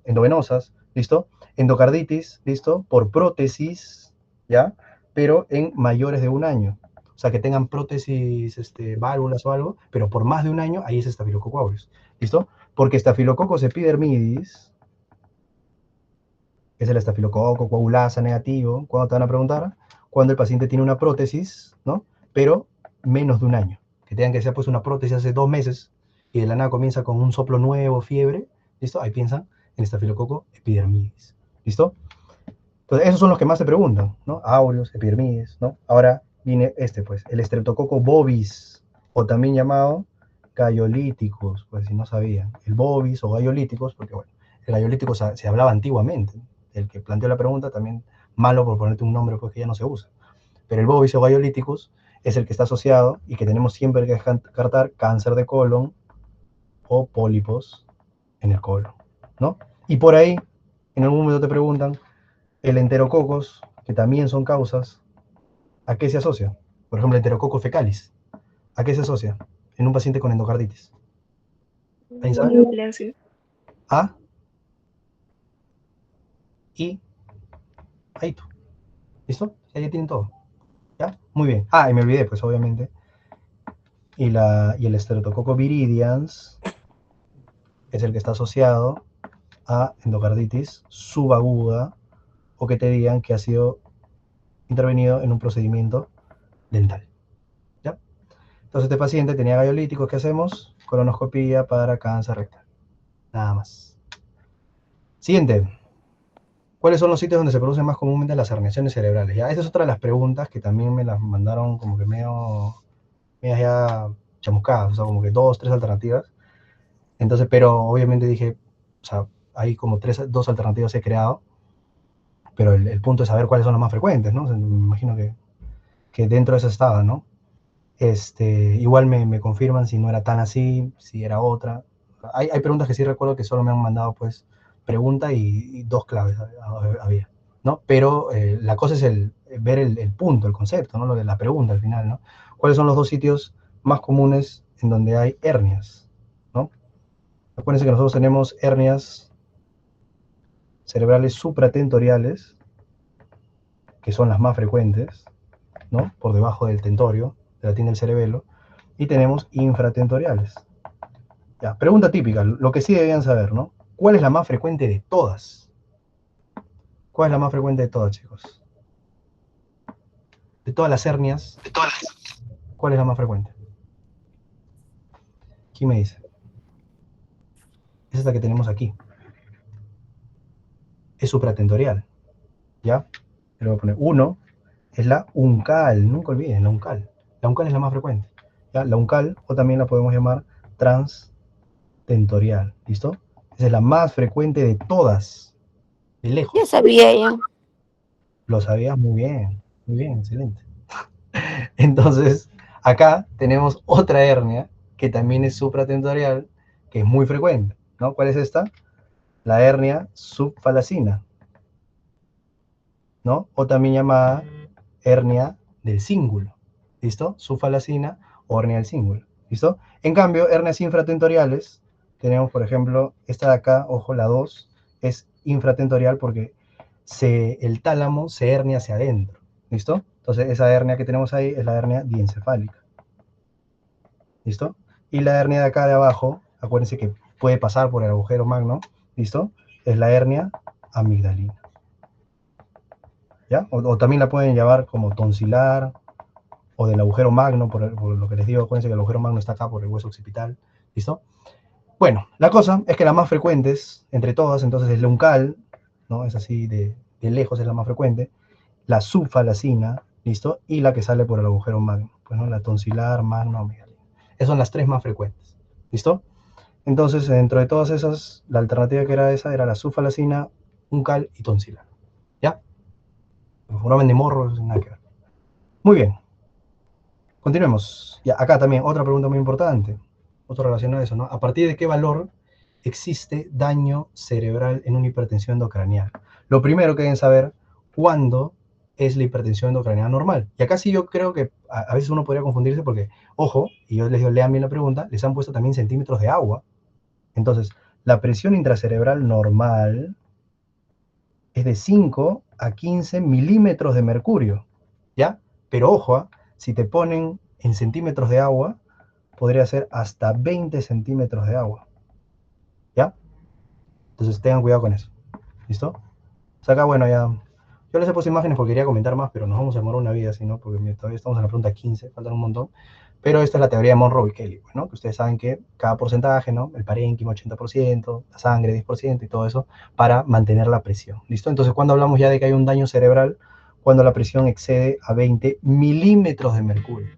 endovenosas, ¿listo? Endocarditis, ¿listo? Por prótesis, ¿ya? Pero en mayores de 1 año. O sea, que tengan prótesis, válvulas o algo, pero por más de 1 año, ahí es Staphylococcus aureus, ¿listo? Porque Staphylococcus epidermidis, que es el estafilococo coagulasa negativo, ¿cuándo te van a preguntar? Cuando el paciente tiene una prótesis, ¿no? Pero menos de 1 año. Que tengan que ser pues una prótesis hace 2 meses y de la nada comienza con un soplo nuevo, fiebre, ¿listo? Ahí piensan en estafilococo epidermidis, ¿listo? Entonces, esos son los que más te preguntan, ¿no? Aureus, epidermidis, ¿no? Ahora viene pues, el Streptococcus bovis, o también llamado gallolíticos, pues si no sabían. El bovis o gallolíticos, porque bueno, el gallolítico se hablaba antiguamente. El que planteó la pregunta también malo por ponerte un nombre pues que ya no se usa. Pero el bovis o gallolíticos es el que está asociado y que tenemos siempre que descartar cáncer de colon o pólipos en el colon, ¿no? Y por ahí, en algún momento te preguntan, el enterococos, que también son causas, ¿a qué se asocia? Por ejemplo, el enterococos fecalis, ¿a qué se asocia? En un paciente con endocarditis. ¿Alguien sabe? Neoplasia. A, I, ahí tú. ¿Listo? Ahí tienen todo. ¿Ya? Muy bien. Ah, y me olvidé, pues obviamente. Y el Streptococcus viridans es el que está asociado a endocarditis subaguda o que te digan que ha sido intervenido en un procedimiento dental. ¿Ya? Entonces este paciente tenía gallolíticos, ¿qué hacemos? Colonoscopía para cáncer rectal. Nada más. Siguiente. ¿Cuáles son los sitios donde se producen más comúnmente las herniaciones cerebrales? ¿Ya? Esta es otra de las preguntas que también me las mandaron como que medio ya chamuscadas, o sea, como que 2, 3 alternativas. Entonces, pero obviamente dije, o sea, hay como 2 alternativas he creado. pero el punto es saber cuáles son las más frecuentes, ¿no? O sea, me imagino que dentro de eso estaba, ¿no? Igual me confirman si no era tan así, si era otra. Hay preguntas que sí recuerdo que solo me han mandado, pues, pregunta y dos claves había, ¿no? Pero la cosa es ver el punto, el concepto, ¿no? Lo de la pregunta al final, ¿no? ¿Cuáles son los dos sitios más comunes en donde hay hernias, ¿no? Acuérdense que nosotros tenemos hernias cerebrales supratentoriales, que son las más frecuentes, ¿no? Por debajo del tentorio, de la tienda del cerebelo, y tenemos infratentoriales. Ya, pregunta típica, lo que sí debían saber, ¿no? ¿Cuál es la más frecuente de todas? ¿Cuál es la más frecuente de todas, chicos? De todas las hernias, ¿cuál es la más frecuente? ¿Quién me dice? Es esta que tenemos aquí. Es supratentorial, ¿ya? Le voy a poner 1, es la uncal, nunca olviden, la uncal. La uncal es la más frecuente, ¿ya? La uncal, o también la podemos llamar transtentorial, ¿listo? Esa es la más frecuente de todas, de Ya lejos. sabía ya. Lo sabías muy bien, excelente. Entonces, acá tenemos otra hernia que también es supratentorial, que es muy frecuente, ¿no? ¿Cuál es esta? La hernia subfalacina, ¿no? O también llamada hernia del cíngulo, ¿listo? Subfalacina o hernia del cíngulo, ¿listo? En cambio, hernias infratentoriales, tenemos, por ejemplo, esta de acá, ojo, la 2, es infratentorial porque el tálamo se hernia hacia adentro, ¿listo? Entonces, esa hernia que tenemos ahí es la hernia diencefálica, ¿listo? Y la hernia de acá de abajo, acuérdense que puede pasar por el agujero magno, ¿listo? Es la hernia amigdalina, ¿ya? O también la pueden llamar como tonsilar o del agujero magno, por lo que les digo, acuérdense que el agujero magno está acá por el hueso occipital, ¿listo? Bueno, la cosa es que las más frecuentes, entre todas, entonces es la uncal, ¿no? Es así, de lejos es la más frecuente, la subfalacina, ¿listo? Y la que sale por el agujero magno, pues, ¿no? La tonsilar, magno, amigdalina. Esas son las tres más frecuentes, ¿listo? Entonces, dentro de todas esas, la alternativa que era esa era la sulfalacina, uncal y tonsilar. ¿Ya? El foramen de morro, nada que ver. Muy bien. Continuemos. Ya, acá también otra pregunta muy importante. Otro relacionado a eso, ¿no? ¿A partir de qué valor existe daño cerebral en una hipertensión endocranial? Lo primero que deben saber, ¿cuándo es la hipertensión endocranial normal? Y acá sí yo creo que a veces uno podría confundirse porque, ojo, y yo les digo, lean bien la pregunta, les han puesto también centímetros de agua. Entonces, la presión intracerebral normal es de 5 a 15 milímetros de mercurio, ¿ya? Pero ojo, si te ponen en centímetros de agua, podría ser hasta 20 centímetros de agua, ¿ya? Entonces tengan cuidado con eso, ¿listo? O sea, acá, bueno, ya, yo les he puesto imágenes porque quería comentar más, pero nos vamos a demorar una vida, si no, porque todavía estamos en la pregunta 15, faltan un montón. Pero esta es la teoría de Monroe y Kelly, pues, ¿no? Que ustedes saben que cada porcentaje, ¿no? El parénquima 80%, la sangre 10% y todo eso, para mantener la presión, ¿listo? Entonces, cuando hablamos ya de que hay un daño cerebral, cuando la presión excede a 20 milímetros de mercurio,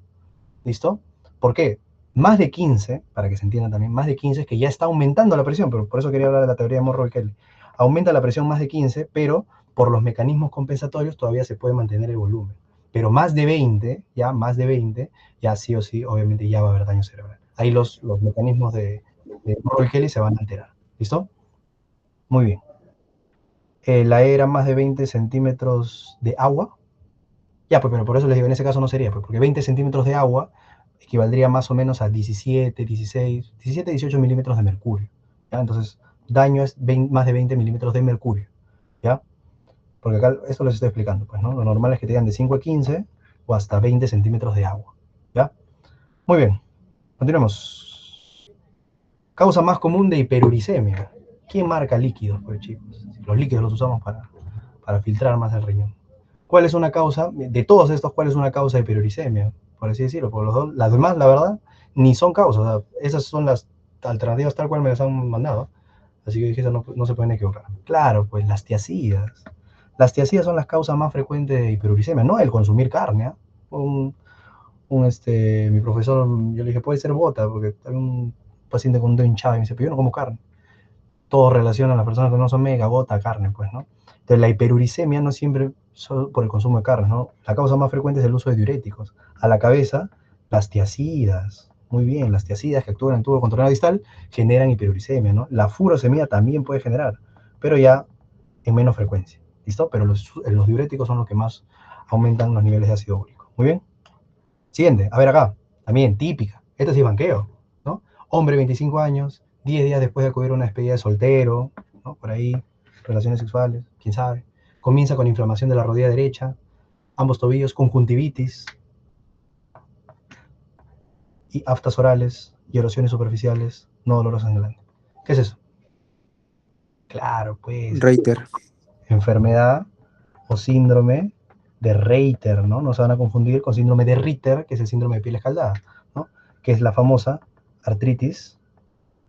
¿listo? ¿Por qué? Más de 15, para que se entienda también, más de 15 es que ya está aumentando la presión, pero por eso quería hablar de la teoría de Monroe y Kelly. Aumenta la presión más de 15, pero por los mecanismos compensatorios todavía se puede mantener el volumen. Pero más de 20, ya más de 20, ya sí o sí, obviamente ya va a haber daño cerebral. Ahí los mecanismos de Monroe y Kelly se van a alterar. ¿Listo? Muy bien. La E era más de 20 centímetros de agua. Ya, pues, pero por eso les digo, en ese caso no sería, pues, porque 20 centímetros de agua equivaldría más o menos a 17, 16, 17, 18 milímetros de mercurio. ¿Ya? Entonces, daño es más de 20 milímetros de mercurio. ¿Ya? Porque acá esto les estoy explicando, pues, ¿no? Lo normal es que te digan de 5 a 15 o hasta 20 centímetros de agua. ¿Ya? Muy bien, continuemos. Causa más común de hiperuricemia. ¿Quién marca líquidos, pues, chicos? Los líquidos los usamos para filtrar más el riñón. ¿Cuál es una causa? De todos estos, ¿cuál es una causa de hiperuricemia? Por así decirlo. Por los dos, las demás, la verdad, ni son causas. O sea, esas son las alternativas tal cual me las han mandado. Así que dije, eso no se pueden equivocar. Claro, pues las tiacidas. Las tiacidas son las causas más frecuentes de hiperuricemia, no el consumir carne. ¿Eh? Mi profesor, yo le dije, puede ser bota, porque hay un paciente con un dedo hinchado y me dice, pero yo no como carne. Todos relacionan a las personas que no son mega, bota, carne, pues, ¿no? Entonces, la hiperuricemia no siempre solo por el consumo de carnes, ¿no? La causa más frecuente es el uso de diuréticos. A la cabeza, las tiacidas. Muy bien, las tiacidas que actúan en el tubo contornado distal generan hiperuricemia, ¿no? La furosemia también puede generar, pero ya en menos frecuencia. ¿Listo? Pero los diuréticos son los que más aumentan los niveles de ácido úrico. Muy bien. Siguiente, a ver acá, también típica. Esta sí es banqueo, ¿no? Hombre, 25 años, 10 días después de acudir a una despedida de soltero, ¿no? Por ahí, relaciones sexuales, quién sabe. Comienza con inflamación de la rodilla derecha, ambos tobillos, conjuntivitis y aftas orales y erosiones superficiales no dolorosas en el glande. ¿Qué es eso? Claro, pues, Reiter. enfermedad o síndrome de Reiter, ¿no? No se van a confundir con síndrome de Ritter, que es el síndrome de piel escaldada, ¿no? Que es la famosa artritis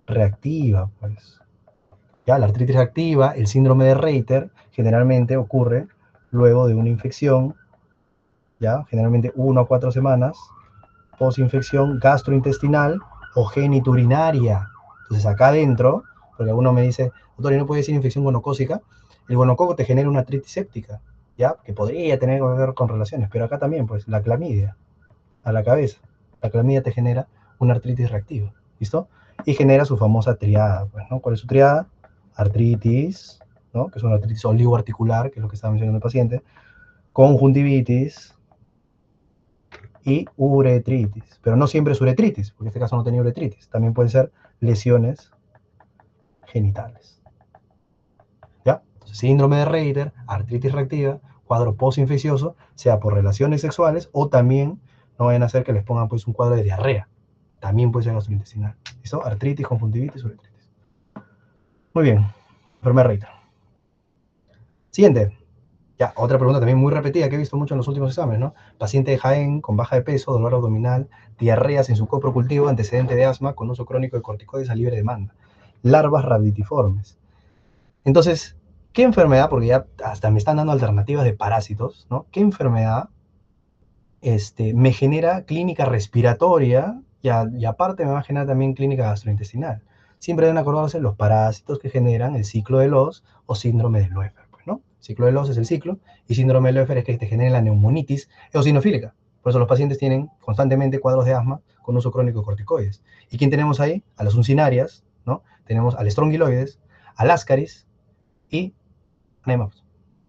reactiva, pues. Ya, la artritis reactiva, el síndrome de Reiter, generalmente ocurre luego de una infección, ya, generalmente 1 a 4 semanas, posinfección gastrointestinal o geniturinaria. Entonces, acá adentro, porque alguno me dice, doctor, ¿y no puede ser infección gonocócica? El gonococo te genera una artritis séptica, ¿ya? Que podría tener que ver con relaciones, pero acá también, pues, la clamidia, a la cabeza. La clamidia te genera una artritis reactiva, ¿listo? Y genera su famosa triada, pues, ¿no? ¿Cuál es su triada? Artritis, ¿no? Que es una artritis oligoarticular, que es lo que estaba mencionando el paciente, conjuntivitis y uretritis. Pero no siempre es uretritis, porque en este caso no tenía uretritis. También pueden ser lesiones genitales. ¿Ya? Entonces, síndrome de Reiter, artritis reactiva, cuadro postinfeccioso, sea por relaciones sexuales o también no vayan a hacer que les pongan pues un cuadro de diarrea. También puede ser gastrointestinal. ¿Listo? Artritis, conjuntivitis, uretritis. Muy bien. Enfermedad Reiter. Siguiente. Ya, otra pregunta también muy repetida que he visto mucho en los últimos exámenes, ¿no? Paciente de Jaén con baja de peso, dolor abdominal, diarreas en su coprocultivo, antecedente de asma, con uso crónico de corticoides a libre demanda. Larvas rabditiformes. Entonces, ¿qué enfermedad? Porque ya hasta me están dando alternativas de parásitos, ¿no? ¿Qué enfermedad me genera clínica respiratoria y aparte me va a generar también clínica gastrointestinal? Siempre deben acordarse los parásitos que generan el ciclo de Loos o síndrome de Loeffler, pues, ¿no? Ciclo de Loos es el ciclo y síndrome de Loeffler es que te genera la neumonitis eosinofílica. Por eso los pacientes tienen constantemente cuadros de asma con uso crónico de corticoides. ¿Y quién tenemos ahí? A las uncinarias, ¿no? Tenemos al estrongiloides, al ascaris y Nemops.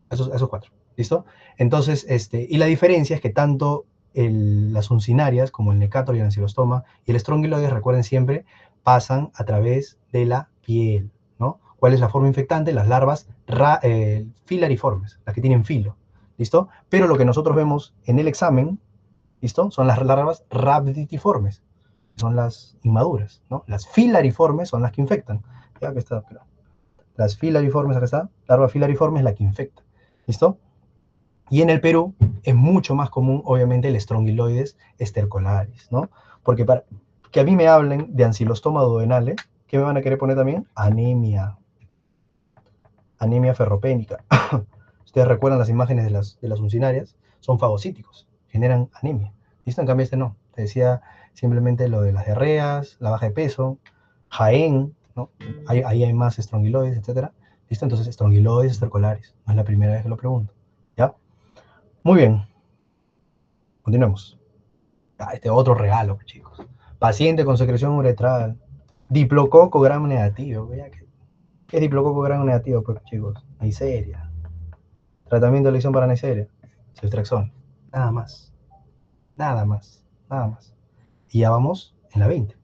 Esos cuatro. ¿Listo? Entonces, y la diferencia es que tanto las uncinarias como el Necator y el ancilostoma y el estrongiloides, recuerden siempre, pasan a través de la piel, ¿no? ¿Cuál es la forma infectante? Las larvas filariformes, las que tienen filo, ¿listo? Pero lo que nosotros vemos en el examen, ¿listo? Son las larvas rabditiformes, son las inmaduras, ¿no? Las filariformes son las que infectan. Ya que está, pero las filariformes, acá está, larva filariforme es la que infecta, ¿listo? Y en el Perú es mucho más común, obviamente, el Strongyloides stercolaris, ¿no? Porque para que a mí me hablen de ancilostoma duodenale, ¿qué me van a querer poner también? Anemia. Anemia ferropénica. Ustedes recuerdan las imágenes de las uncinarias, son fagocíticos, generan anemia. ¿Listo? En cambio este no. Te decía simplemente lo de las diarreas, la baja de peso, Jaén, ¿no? Ahí hay más estrongiloides, etc. ¿Listo? Entonces, estrongiloides stercolaris. No es la primera vez que lo pregunto. ¿Ya? Muy bien. Continuemos. Este otro regalo, chicos. Paciente con secreción uretral. Diplococo gram negativo. ¿Qué es diplococo gram negativo, pues, chicos? Neisseria. Tratamiento de elección para Neisseria. Ceftriaxona. Nada más. Nada más. Nada más. Y ya vamos en la 20.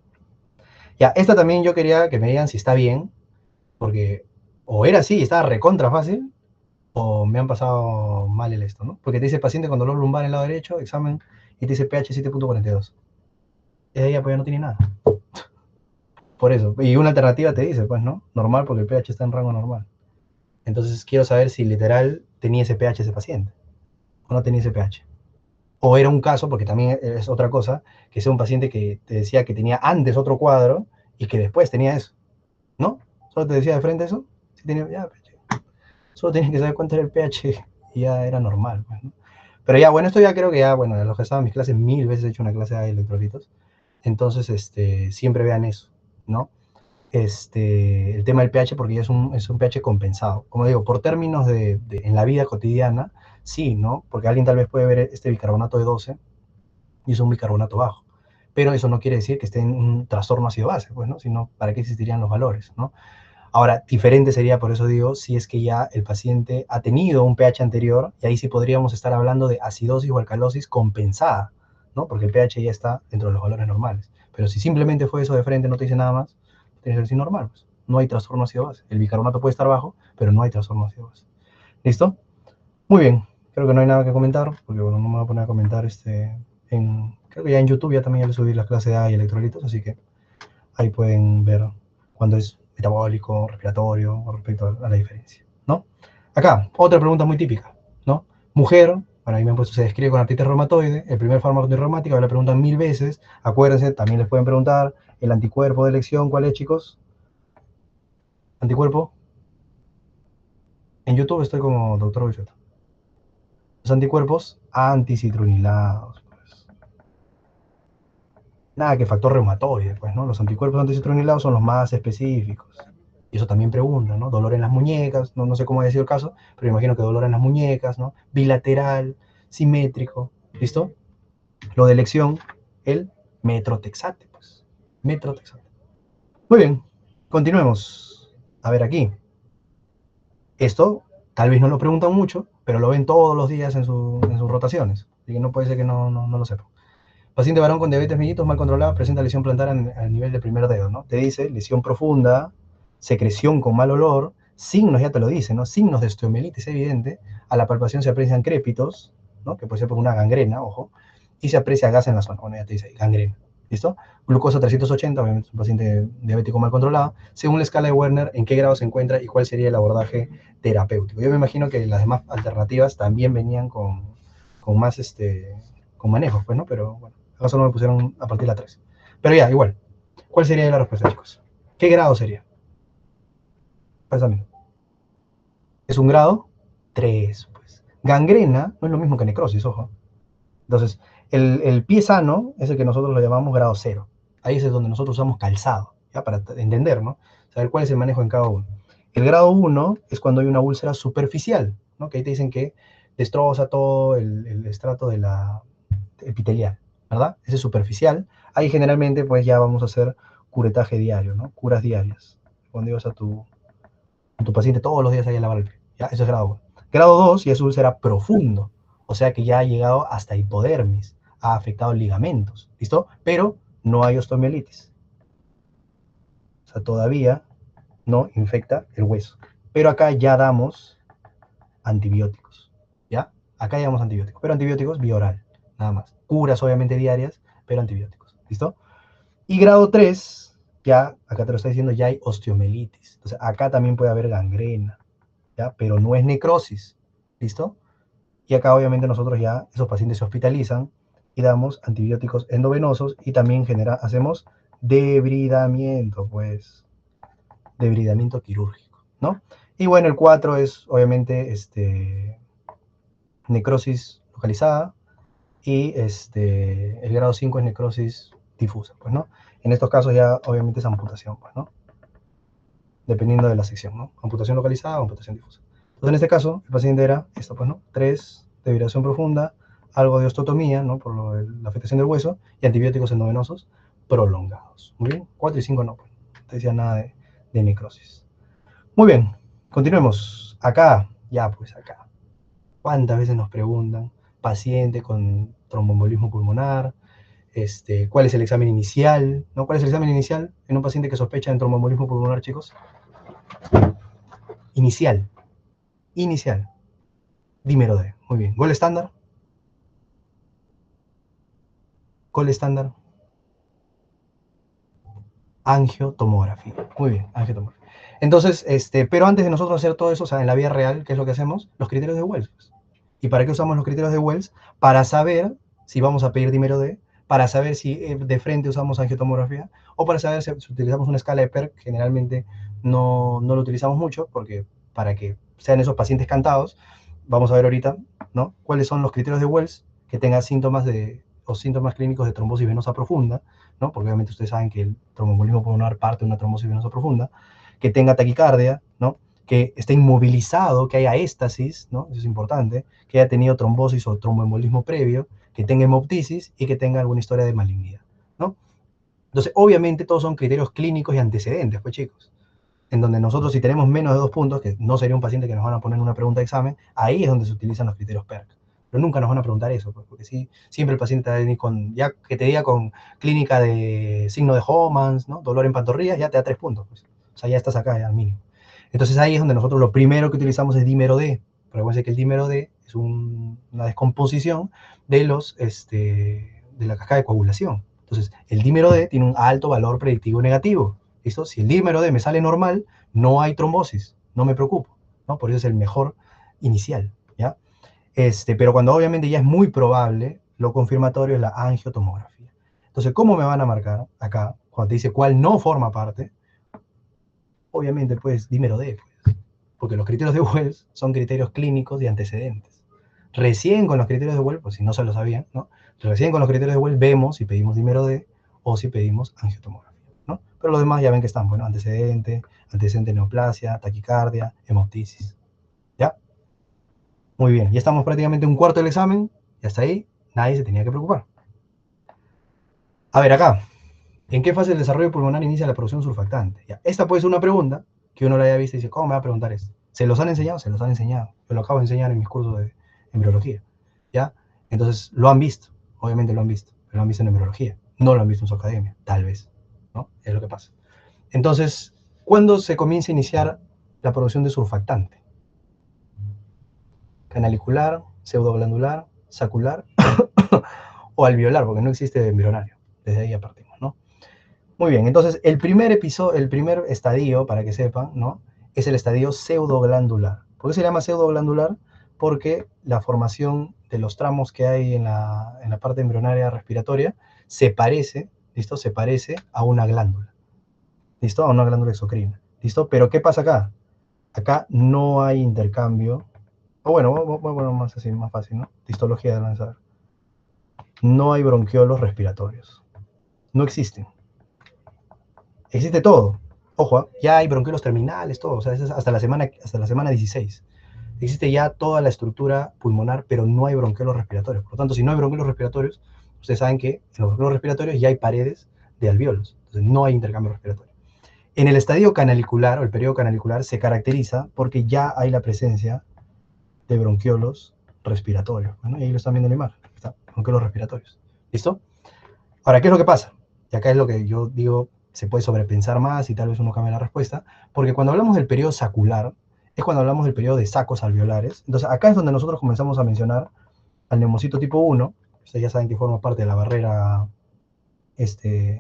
Ya, esta también yo quería que me digan si está bien, porque o era así, estaba recontra fácil, o me han pasado mal el esto, ¿no? Porque te dice paciente con dolor lumbar en el lado derecho, examen, y te dice pH 7.42. Ella pues ya no tiene nada. Por eso. Y una alternativa te dice, pues, ¿no? Normal, porque el pH está en rango normal. Entonces quiero saber si literal tenía ese pH ese paciente, o no tenía ese pH. O era un caso, porque también es otra cosa, que sea un paciente que te decía que tenía antes otro cuadro y que después tenía eso, ¿no? Solo te decía de frente eso, si tenía, ya, solo tienes que saber cuánto era el pH y ya era normal, pues, ¿no? Pero ya, bueno, esto ya creo que ya, bueno, de los que estaban en mis clases, 1000 veces he hecho una clase de electrolitos, entonces, siempre vean eso, ¿no? el tema del pH porque ya es un pH compensado. Como digo, por términos en la vida cotidiana, sí, ¿no? Porque alguien tal vez puede ver este bicarbonato de 12 y es un bicarbonato bajo. Pero eso no quiere decir que esté en un trastorno ácido-base, pues, ¿no? Sino, ¿para qué existirían los valores, ¿no? Ahora, diferente sería, por eso digo, si es que ya el paciente ha tenido un pH anterior, y ahí sí podríamos estar hablando de acidosis o alcalosis compensada, ¿no? Porque el pH ya está dentro de los valores normales. Pero si simplemente fue eso de frente, no te dice nada más, tiene que ser así normal, pues. No hay trastorno ácido-base. El bicarbonato puede estar bajo, pero no hay trastorno ácido-base. ¿Listo? Muy bien. Creo que no hay nada que comentar, porque bueno, no me voy a poner a comentar creo que ya en YouTube ya también ya le subí las clases de A y electrolitos, así que ahí pueden ver cuándo es metabólico, respiratorio, con respecto a la diferencia, ¿no? Acá, otra pregunta muy típica, ¿no? Mujer, bueno, ahí me han puesto, se describe con artritis reumatoide, el primer fármaco antirreumático, me la preguntan 1000 veces, acuérdense, también les pueden preguntar, el anticuerpo de elección, ¿cuál es, chicos? Anticuerpo, en YouTube estoy como doctor Bichota. Los anticuerpos anticitrulinados, pues. Nada que factor reumatoide, pues, ¿no? Los anticuerpos anticitrulinados son los más específicos. Y eso también pregunta, ¿no? Dolor en las muñecas, no sé cómo ha sido el caso, pero imagino que dolor en las muñecas, ¿no? Bilateral, simétrico, ¿listo? Lo de elección, el metrotexate, pues. Metrotexate. Muy bien, continuemos. A ver aquí. Esto tal vez no lo preguntan mucho, pero lo ven todos los días en sus rotaciones. Así que no puede ser que no lo sepan. Paciente varón con diabetes mellitus mal controlada presenta lesión plantar al nivel del primer dedo, ¿no? Te dice lesión profunda, secreción con mal olor, signos, ya te lo dice, ¿no? Signos de osteomielitis evidente, a la palpación se aprecian crépitos, ¿no? Que puede ser por una gangrena, ojo, y se aprecia gas en la zona, bueno, ya te dice gangrena, ¿listo? Glucosa 380, obviamente es un paciente diabético mal controlado, según la escala de Werner, ¿en qué grado se encuentra y cuál sería el abordaje terapéutico? Yo me imagino que las demás alternativas también venían con más, con manejos, pues, ¿no? Pero bueno, acá solo me pusieron a partir de la 3. Pero ya, igual. ¿Cuál sería la respuesta, chicos? ¿Qué grado sería? Pásame. ¿Es un grado? 3, pues. Gangrena no es lo mismo que necrosis, ojo. Entonces, el pie sano es el que nosotros lo llamamos grado 0. Ahí es donde nosotros usamos calzado, ¿ya? Para entender, ¿no? Saber cuál es el manejo en cada uno. El grado 1 es cuando hay una úlcera superficial, ¿no? Que ahí te dicen que destroza todo el estrato de la epitelial, ¿verdad? Ese es superficial. Ahí generalmente pues ya vamos a hacer curetaje diario, ¿no? Curas diarias. Cuando ibas a tu paciente todos los días ahí a lavar el pie. ¿Ya? Eso es grado 1. Grado 2 ya es úlcera profundo, o sea que ya ha llegado hasta hipodermis, ha afectado ligamentos, ¿listo? Pero no hay osteomielitis. O sea, todavía no infecta el hueso. Pero acá ya damos antibióticos, ¿ya? Acá ya damos antibióticos, pero antibióticos vía oral, nada más. Curas obviamente diarias, pero antibióticos, ¿listo? Y grado 3 ya, acá te lo está diciendo, ya hay osteomelitis. Entonces, acá también puede haber gangrena, ¿ya? Pero no es necrosis, ¿listo? Y acá obviamente nosotros ya, esos pacientes se hospitalizan y damos antibióticos endovenosos y también hacemos debridamiento, pues, debridamiento quirúrgico, ¿no? Y bueno, el 4 es obviamente necrosis localizada y el grado 5 es necrosis difusa, pues, ¿no? En estos casos ya obviamente es amputación, pues, ¿no? Dependiendo de la sección, ¿no? Amputación localizada o amputación difusa. Entonces, en este caso, el paciente era esto, pues, ¿no? 3, devibración profunda, algo de osteotomía, ¿no? Por la afectación del hueso, y antibióticos endovenosos prolongados. Muy bien, 4 y 5 no, pues. No te decía nada de necrosis. Muy bien, continuemos. Acá, ya pues acá. ¿Cuántas veces nos preguntan? Paciente con tromboembolismo pulmonar, ¿cuál es el examen inicial? ¿No? ¿Cuál es el examen inicial en un paciente que sospecha de tromboembolismo pulmonar, chicos? Inicial. Inicial. Dímero D. Muy bien. ¿Gol estándar? ¿Gol estándar? Angiotomografía. Muy bien, angiotomografía. Entonces, pero antes de nosotros hacer todo eso, o sea, en la vida real, ¿qué es lo que hacemos? Los criterios de Wells. ¿Y para qué usamos los criterios de Wells? Para saber si vamos a pedir dímero D, para saber si de frente usamos angiotomografía, o para saber si utilizamos una escala de PERC. Generalmente no lo utilizamos mucho, porque para que sean esos pacientes cantados, vamos a ver ahorita, ¿no? ¿Cuáles son los criterios de Wells que tengan síntomas o síntomas clínicos de trombosis venosa profunda, ¿no? Porque obviamente ustedes saben que el tromboembolismo pulmonar parte de una trombosis venosa profunda, que tenga taquicardia, ¿no? Que esté inmovilizado, que haya éstasis, ¿no? Eso es importante, que haya tenido trombosis o tromboembolismo previo, que tenga hemoptisis y que tenga alguna historia de malignidad, ¿no? Entonces, obviamente, todos son criterios clínicos y antecedentes, pues chicos, en donde nosotros si tenemos menos de 2 puntos, que no sería un paciente que nos van a poner en una pregunta de examen, ahí es donde se utilizan los criterios PERC. Pero nunca nos van a preguntar eso, pues, porque sí, siempre el paciente va a venir con, ya que te diga con clínica de signo de Homans, ¿no? Dolor en pantorrillas, ya te da 3 puntos, pues. O sea, ya estás acá, ya al mínimo. Entonces ahí es donde nosotros lo primero que utilizamos es dímero D. Recuerden que el dímero D es una descomposición de de la cascada de coagulación. Entonces, el dímero D tiene un alto valor predictivo negativo. ¿Listo? Si el dímero D me sale normal, no hay trombosis, no me preocupo, ¿no? Por eso es el mejor inicial, ¿ya? Pero cuando obviamente ya es muy probable, lo confirmatorio es la angiotomografía. Entonces, ¿cómo me van a marcar acá? Cuando te dice cuál no forma parte, obviamente, pues, dímero D, pues, porque los criterios de Wells son criterios clínicos y antecedentes. Recién con los criterios de Wells, pues si no se lo sabían, ¿no? Recién con los criterios de Wells vemos si pedimos dímero D o si pedimos angiotomografía, ¿no? Pero los demás ya ven que están, bueno, antecedente de neoplasia, taquicardia, hemoptisis, ¿ya? Muy bien, ya estamos prácticamente un cuarto del examen y hasta ahí nadie se tenía que preocupar. A ver, acá, ¿en qué fase del desarrollo pulmonar inicia la producción surfactante? Ya, esta puede ser una pregunta que uno la haya visto y dice, ¿cómo me va a preguntar esto? ¿Se los han enseñado? Se los han enseñado. Yo lo acabo de enseñar en mis cursos de embriología, ¿ya? Entonces, lo han visto, obviamente lo han visto, pero lo han visto en embriología, no lo han visto en su academia, tal vez, ¿no? Es lo que pasa. Entonces, ¿cuándo se comienza a iniciar la producción de surfactante? Canalicular, pseudoglandular, sacular o alveolar, porque no existe embrionario. Desde ahí ya partimos, ¿no? Muy bien, entonces el primer estadio, para que sepan, ¿no? Es el estadio pseudoglandular. ¿Por qué se llama pseudoglandular? Porque la formación de los tramos que hay en la parte embrionaria respiratoria se parece, ¿listo? Se parece a una glándula, ¿listo? A una glándula exocrina, ¿listo? Pero ¿qué pasa acá? Acá no hay intercambio. O bueno, más así, más fácil, ¿no? Histología de lanzar. No hay bronquiolos respiratorios. No existen. Existe todo. Ojo, ya hay bronquiolos terminales, todo. O sea, es hasta la semana 16. Existe ya toda la estructura pulmonar, pero no hay bronquiolos respiratorios. Por lo tanto, si no hay bronquiolos respiratorios, ustedes saben que en los bronquiolos respiratorios ya hay paredes de alvéolos. Entonces, no hay intercambio respiratorio. En el estadio canalicular o el periodo canalicular se caracteriza porque ya hay la presencia de bronquiolos respiratorios. Bueno, y ahí lo están viendo en la imagen. Está, bronquiolos respiratorios. ¿Listo? Ahora, ¿qué es lo que pasa? Y acá es lo que yo digo, se puede sobrepensar más y tal vez uno cambie la respuesta, porque cuando hablamos del periodo sacular, es cuando hablamos del periodo de sacos alveolares. Entonces, acá es donde nosotros comenzamos a mencionar al neumocito tipo 1, ustedes ya saben que forma parte de la barrera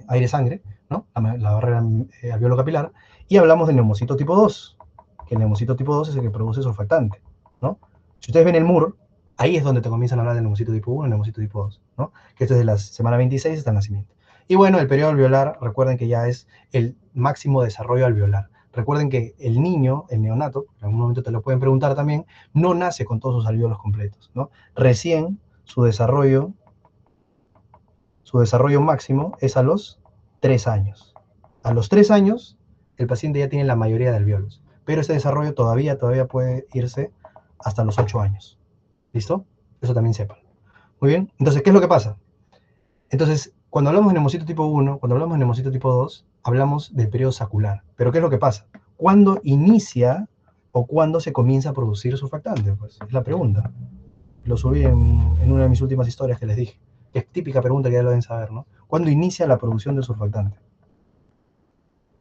aire-sangre, ¿no? La barrera alveolo-capilar, y hablamos del neumocito tipo 2, que el neumocito tipo 2 es el que produce surfactante, ¿no? Si ustedes ven el MUR, ahí es donde te comienzan a hablar del neumocito tipo 1 y el neumocito tipo 2, ¿no? Que esto es de la semana 26 hasta el nacimiento. Y bueno, el periodo alveolar, recuerden que ya es el máximo desarrollo alveolar. Recuerden que el niño, el neonato, en algún momento te lo pueden preguntar también, no nace con todos sus alvéolos completos, ¿no? Recién su desarrollo máximo es a los 3 años. A los 3 años, el paciente ya tiene la mayoría de alvéolos, pero ese desarrollo todavía puede irse hasta los 8 años. ¿Listo? Eso también sepan. Muy bien, entonces, ¿qué es lo que pasa? Entonces, cuando hablamos de neumocito tipo 1, cuando hablamos de neumocito tipo 2, hablamos del periodo sacular. Pero ¿qué es lo que pasa? ¿Cuándo inicia o cuándo se comienza a producir surfactante? Pues es la pregunta. Lo subí en una de mis últimas historias que les dije. Que es típica pregunta que ya lo deben saber, ¿no? ¿Cuándo inicia la producción de surfactante?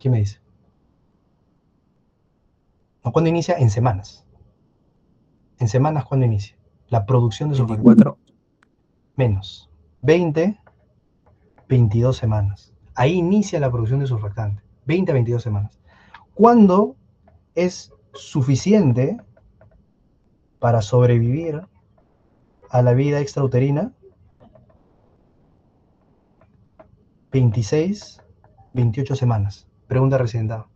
¿Quién me dice? No, ¿cuándo inicia? En semanas. En semanas, ¿cuándo inicia? La producción de surfactante. 24. Menos. 20, 22 semanas. Ahí inicia la producción de surfactante. 20 a 22 semanas. ¿Cuándo es suficiente para sobrevivir a la vida extrauterina? 26, 28 semanas. Pregunta recién dada,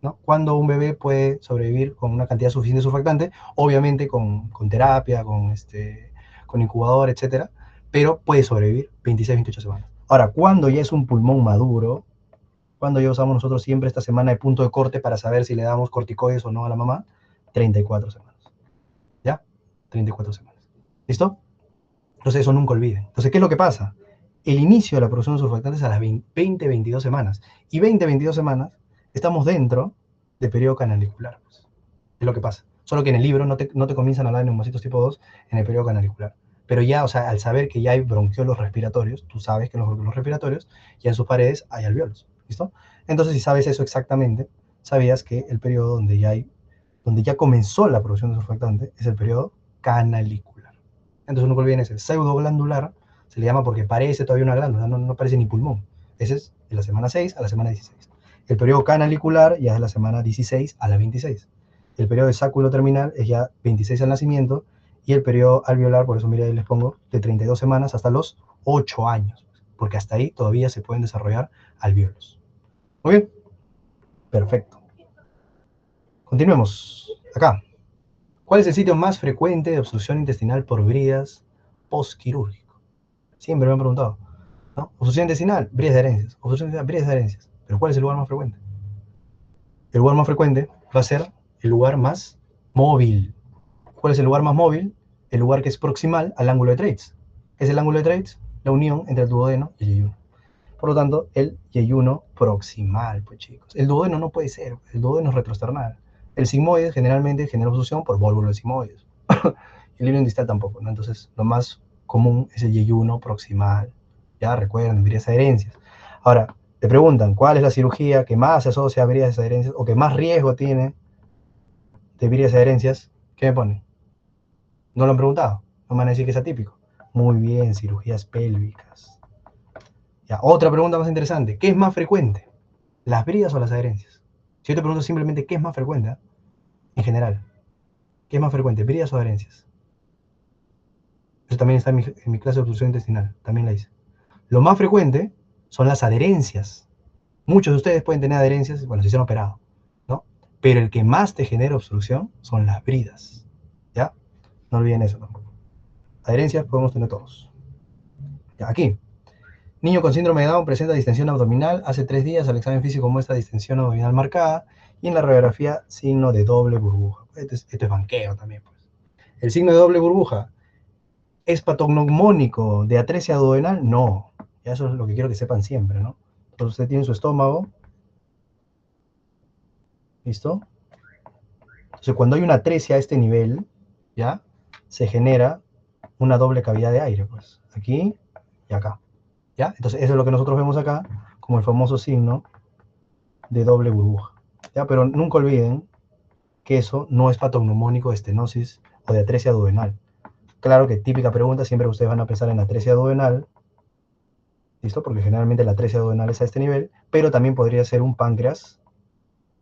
¿no? ¿Cuándo un bebé puede sobrevivir con una cantidad suficiente de surfactante? Obviamente con terapia, con incubador, etcétera. pero puede sobrevivir 26, 28 semanas. Ahora, ¿cuándo ya es un pulmón maduro? ¿Cuándo ya usamos nosotros siempre esta semana de punto de corte para saber si le damos corticoides o no a la mamá? 34 semanas. ¿Ya? 34 semanas. ¿Listo? Entonces eso nunca olviden. Entonces, ¿qué es lo que pasa? El inicio de la producción de surfactantes a las 20, 22 semanas. Y 20, 22 semanas estamos dentro del periodo canalicular. Pues. Es lo que pasa. Solo que en el libro no te comienzan a hablar de neumocitos tipo 2 en el periodo canalicular. Pero ya, o sea, al saber que ya hay bronquiolos respiratorios, tú sabes que en los bronquiolos respiratorios ya en sus paredes hay alvéolos. ¿Listo? Entonces, si sabes eso exactamente, sabías que el periodo donde ya comenzó la producción de surfactante es el periodo canalicular. Entonces, nunca olviden ese pseudoglandular, se le llama porque parece todavía una glándula, no parece ni pulmón. Ese es de la semana 6 a la semana 16. El periodo canalicular ya es de la semana 16 a la 26. El periodo de sáculo terminal es ya 26 al nacimiento y el periodo alveolar, por eso mira ahí les pongo, de 32 semanas hasta los 8 años, porque hasta ahí todavía se pueden desarrollar alvéolos. Muy bien, perfecto. Continuemos. Acá. ¿Cuál es el sitio más frecuente de obstrucción intestinal por bridas postquirúrgico? Siempre me han preguntado. ¿No? Obstrucción intestinal, bridas de herencias. Obstrucción intestinal, bridas de herencias. Pero ¿cuál es el lugar más frecuente? El lugar más frecuente va a ser el lugar más móvil. ¿Cuál es el lugar más móvil? El lugar que es proximal al ángulo de Treitz. ¿Qué es el ángulo de Treitz? La unión entre el duodeno y el yeyuno. Por lo tanto, el yeyuno proximal, pues chicos. El duodeno no puede ser, el duodeno es retrosternal. El sigmoide generalmente genera obstrucción por válvulas sigmoides. El ilion distal tampoco, ¿no? Entonces, lo más común es el yeyuno proximal. Ya recuerden, bridas adherencias. Ahora, te preguntan, ¿cuál es la cirugía que más se asocia a bridas adherencias o que más riesgo tiene de bridas adherencias? ¿Qué me ponen? ¿No lo han preguntado? No me van a decir que es atípico. Muy bien, cirugías pélvicas. Ya, otra pregunta más interesante. ¿Qué es más frecuente? ¿Las bridas o las adherencias? Si yo te pregunto simplemente qué es más frecuente, en general, ¿qué es más frecuente? ¿Bridas o adherencias? Eso también está en mi clase de obstrucción intestinal, también la hice. Lo más frecuente son las adherencias. Muchos de ustedes pueden tener adherencias, bueno, si se han operado, ¿no? Pero el que más te genera obstrucción son las bridas, ¿ya? No olviden eso tampoco. Adherencias podemos tener todos. Ya, aquí. Niño con síndrome de Down presenta distensión abdominal. Hace 3 días el examen físico muestra distensión abdominal marcada y en la radiografía signo de doble burbuja. Esto es banqueo también. Pues. ¿El signo de doble burbuja es patognomónico de atresia duodenal? No. Ya eso es lo que quiero que sepan siempre, ¿no? Entonces usted tiene su estómago. ¿Listo? Entonces cuando hay una atresia a este nivel, ¿ya? Se genera una doble cavidad de aire, pues. Aquí y acá. ¿Ya? Entonces eso es lo que nosotros vemos acá como el famoso signo de doble burbuja. ¿Ya? Pero nunca olviden que eso no es patognomónico de estenosis o de atresia duodenal. Claro que típica pregunta, siempre ustedes van a pensar en atresia duodenal, ¿listo? Porque generalmente la atresia duodenal es a este nivel, pero también podría ser un páncreas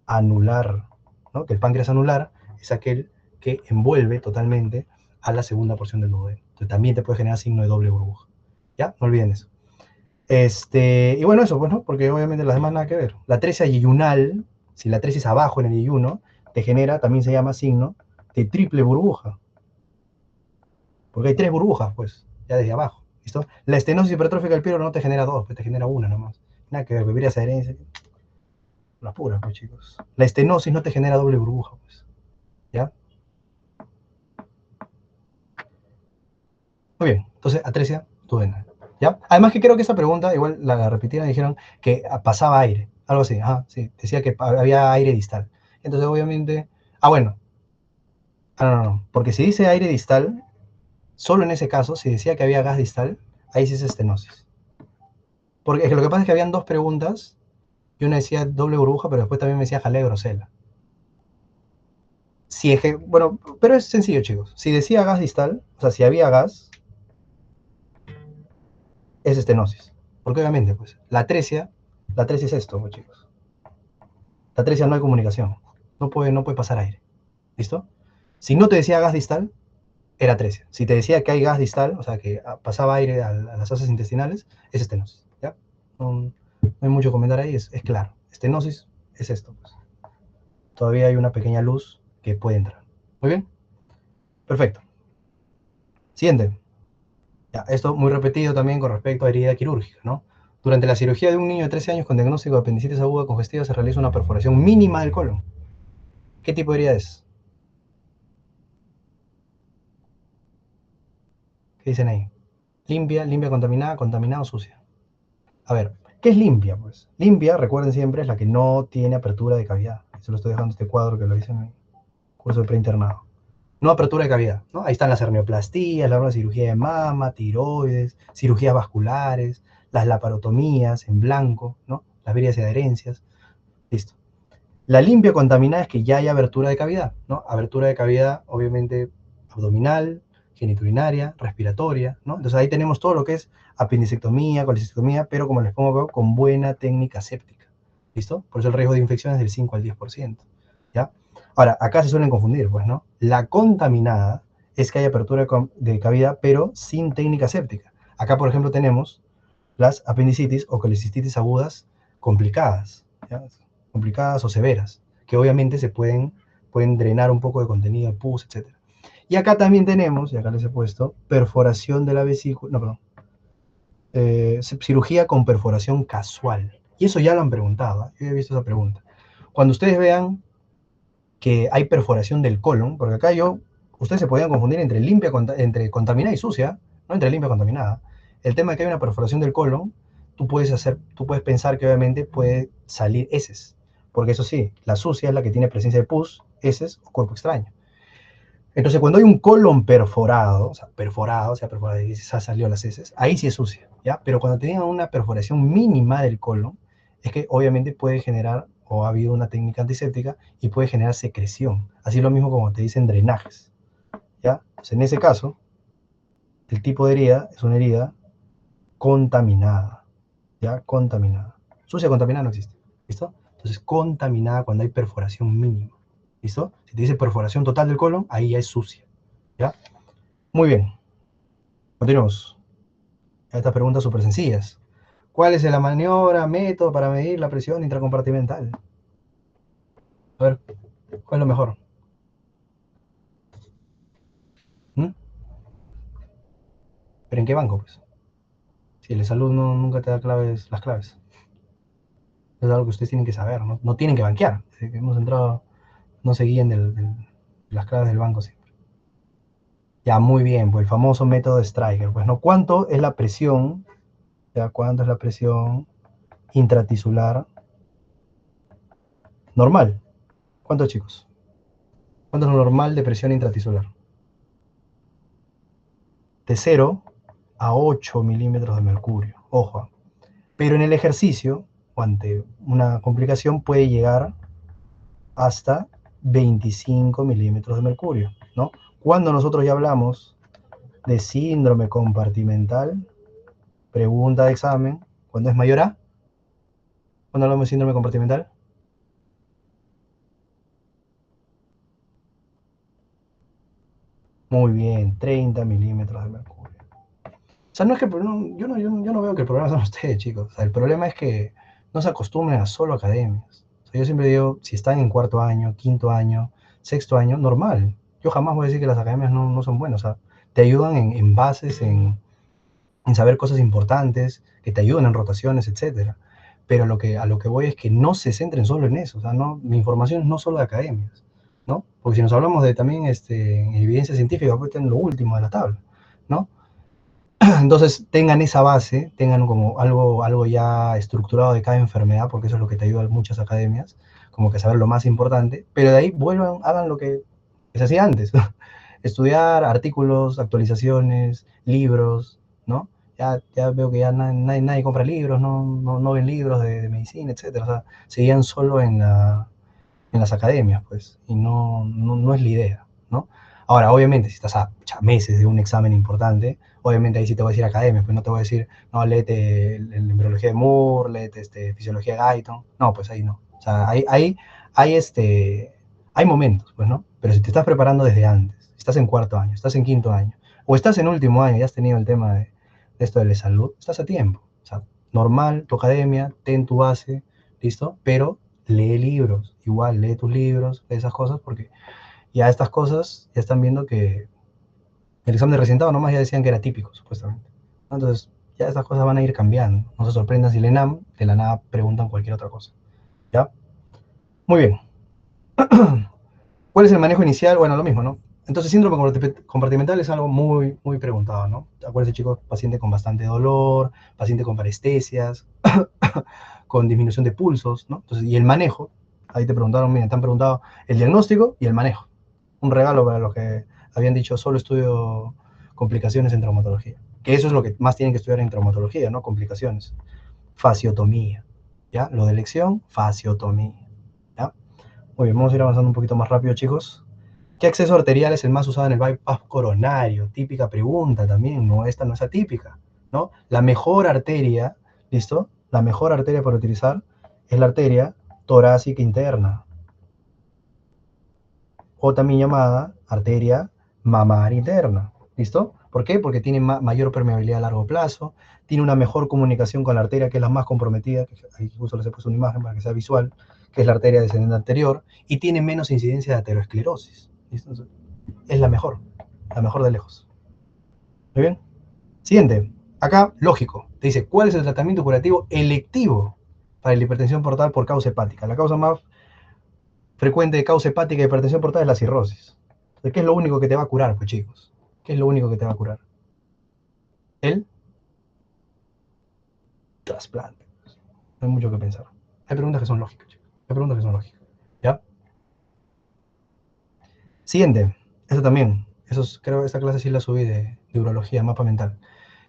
anular, ¿no? Que el páncreas anular es aquel que envuelve totalmente a la segunda porción del duodeno. Entonces también te puede generar signo de doble burbuja. ¿Ya? No olviden eso. Y bueno, eso, pues, ¿no? Porque obviamente las demás nada que ver. La atresia yeyunal, si la atresia es abajo en el yeyuno, te genera, también se llama signo de triple burbuja. Porque hay 3 burbujas, pues, ya desde abajo. ¿Listo? La estenosis hipertrófica del pielo no te genera 2, pues te genera 1 nomás. Nada que ver, beber esa herencia. Las puras, pues, chicos. La estenosis no te genera doble burbuja, pues. ¿Ya? Muy bien. Entonces, atresia duodenal. ¿Ya? Además que creo que esa pregunta, igual la repitieron y dijeron que pasaba aire. Algo así, ajá, sí. Decía que había aire distal. Entonces, obviamente... Ah, bueno. Ah, no. Porque si dice aire distal, solo en ese caso, si decía que había gas distal, ahí sí es estenosis. Porque es que lo que pasa es que habían 2 preguntas y una decía doble burbuja, pero después también me decía jalea grosela. Si es que, bueno, pero es sencillo, chicos. Si decía gas distal, o sea, si había gas, es estenosis. Porque obviamente, pues, la atresia es esto, pues, chicos. La atresia no hay comunicación. No puede pasar aire. ¿Listo? Si no te decía gas distal, era atresia. Si te decía que hay gas distal, o sea, que pasaba aire a las heces intestinales, es estenosis. ¿Ya? No hay mucho que comentar ahí, es claro. Estenosis es esto, pues. Todavía hay una pequeña luz que puede entrar. Muy bien. Perfecto. Siguiente. Ya, esto muy repetido también con respecto a herida quirúrgica, ¿no? Durante la cirugía de un niño de 13 años con diagnóstico de apendicitis aguda congestiva se realiza una perforación mínima del colon. ¿Qué tipo de herida es? ¿Qué dicen ahí? Limpia, limpia contaminada, contaminada o sucia. A ver, ¿qué es limpia? Pues limpia, recuerden siempre, es la que no tiene apertura de cavidad. Se lo estoy dejando este cuadro que lo hice en el curso de preinternado. No apertura de cavidad, ¿no? Ahí están las hernioplastías, la cirugía de mama, tiroides, cirugías vasculares, las laparotomías en blanco, ¿no? Las vías y adherencias, listo. La limpia contaminada es que ya hay abertura de cavidad, ¿no? Abertura de cavidad, obviamente, abdominal, genitourinaria, respiratoria, ¿no? Entonces ahí tenemos todo lo que es apendicectomía, colecistectomía, pero como les pongo, con buena técnica séptica, ¿listo? Por eso el riesgo de infección es del 5 al 10%, ¿ya? Ahora, acá se suelen confundir, pues, ¿no? La contaminada es que hay apertura de cavidad, pero sin técnica séptica. Acá, por ejemplo, tenemos las apendicitis o colecistitis agudas complicadas, ¿ya? Complicadas o severas, que obviamente pueden drenar un poco de contenido de pus, etc. Y acá también tenemos, y acá les he puesto, perforación de la vesícula, no, perdón, cirugía con perforación casual. Y eso ya lo han preguntado, ¿eh? Yo he visto esa pregunta. Cuando ustedes vean que hay perforación del colon, porque acá ustedes se podían confundir entre entre contaminada y sucia, no entre limpia y contaminada. El tema de que hay una perforación del colon, tú puedes pensar que obviamente puede salir heces, porque eso sí, la sucia es la que tiene presencia de pus, heces o cuerpo extraño. Entonces, cuando hay un colon perforado, o sea, perforado y se salió las heces, ahí sí es sucia, ¿ya? Pero cuando tengan una perforación mínima del colon, es que obviamente puede generar, o ha habido una técnica antiséptica, y puede generar secreción. Así lo mismo como te dicen drenajes, ¿ya? Entonces, en ese caso, el tipo de herida es una herida contaminada, ¿ya? Contaminada. Sucia contaminada no existe, ¿listo? Entonces, contaminada cuando hay perforación mínima, ¿listo? Si te dice perforación total del colon, ahí ya es sucia, ¿ya? Muy bien. Continuamos. Estas preguntas súper sencillas. ¿Cuál es la maniobra, método para medir la presión intracompartimental? A ver, ¿cuál es lo mejor? ¿Mm? ¿Pero en qué banco, pues? Si el salud nunca te da las claves. Es algo que ustedes tienen que saber, ¿no? No tienen que banquear. Desde que hemos entrado, no se guíen de las claves del banco siempre. Ya, muy bien, pues el famoso método de Stryker. Pues, ¿no? ¿Cuánto es la presión? ¿Ya? ¿Cuánto es la presión intratisular normal? ¿Cuánto, chicos? ¿Cuánto es lo normal de presión intratisular? De 0 a 8 milímetros de mercurio. Ojo. Pero en el ejercicio, o ante una complicación, puede llegar hasta 25 milímetros de mercurio, ¿no? Cuando nosotros ya hablamos de síndrome compartimental, pregunta de examen, ¿cuándo es mayor a? ¿Cuándo hablamos de síndrome compartimental? Muy bien, 30 milímetros de mercurio. O sea, no es que yo no veo que el problema son ustedes, chicos. O sea, el problema es que no se acostumbren a solo academias. O sea, yo siempre digo, si están en cuarto año, quinto año, sexto año, normal. Yo jamás voy a decir que las academias no son buenas. O sea, te ayudan en bases, en saber cosas importantes, que te ayudan en rotaciones, etcétera. Pero a lo que voy es que no se centren solo en eso. O sea, no, mi información es no solo de academias, ¿no? Porque si nos hablamos de también evidencia científica, pues en lo último de la tabla, ¿no? Entonces tengan esa base, tengan como algo ya estructurado de cada enfermedad, porque eso es lo que te ayuda en muchas academias, como que saber lo más importante, pero de ahí vuelvan, hagan lo que se hacía antes, estudiar artículos, actualizaciones, libros, ¿no? Ya veo que ya nadie compra libros, no ven libros de medicina, etcétera. O sea, seguían solo en las academias, pues, y no es la idea, ¿no? Ahora, obviamente, si estás a meses de un examen importante, obviamente ahí sí te voy a decir academia, pues no te voy a decir, no, léete embriología de Moore, léete fisiología de Guyton, no, pues ahí no. O sea, hay, hay momentos, pues, ¿no? Pero si te estás preparando desde antes, estás en cuarto año, estás en quinto año, o estás en último año y has tenido el tema de esto de la salud, estás a tiempo. O sea, normal, tu academia, ten tu base, ¿listo? Pero lee libros, igual lee tus libros, lee esas cosas, porque ya estas cosas ya están viendo que El examen de recintado nomás ya decían que era típico, supuestamente. Entonces, ya estas cosas van a ir cambiando. No se sorprendan si el ENAM de la nada preguntan cualquier otra cosa. ¿Ya? Muy bien. ¿Cuál es el manejo inicial? Bueno, lo mismo, ¿no? Entonces, síndrome compartimental es algo muy, muy preguntado, ¿no? Acuérdense, chicos, paciente con bastante dolor, paciente con parestesias, con disminución de pulsos, ¿no? Entonces, y el manejo, ahí te preguntaron, miren, te han preguntado el diagnóstico y el manejo. Un regalo para los que habían dicho solo estudio complicaciones en traumatología. Que eso es lo que más tienen que estudiar en traumatología, ¿no? Complicaciones. Fasciotomía, ¿ya? Lo de elección, fasciotomía, ¿ya? Muy bien, vamos a ir avanzando un poquito más rápido, chicos. ¿Qué acceso arterial es el más usado en el bypass coronario? Típica pregunta también, ¿no? Esta no es atípica, ¿no? La mejor arteria, ¿listo? La mejor arteria para utilizar es la arteria torácica interna, o también llamada arteria mamaria interna, ¿listo? ¿Por qué? Porque tiene mayor permeabilidad a largo plazo, tiene una mejor comunicación con la arteria que es la más comprometida, que aquí justo les he puesto una imagen para que sea visual, que es la arteria descendente anterior, y tiene menos incidencia de aterosclerosis, ¿listo? Es la mejor de lejos. ¿Muy bien? Siguiente. Acá, lógico. Te dice, ¿cuál es el tratamiento curativo electivo para la hipertensión portal por causa hepática? La causa más frecuente de causa hepática y hipertensión portal es la cirrosis. ¿Qué es lo único que te va a curar, pues, chicos? ¿Qué es lo único que te va a curar? El trasplante. No hay mucho que pensar. Hay preguntas que son lógicas, chicos. Hay preguntas que son lógicas. ¿Ya? Siguiente. Eso también. Creo que esta clase sí la subí de urología, mapa mental.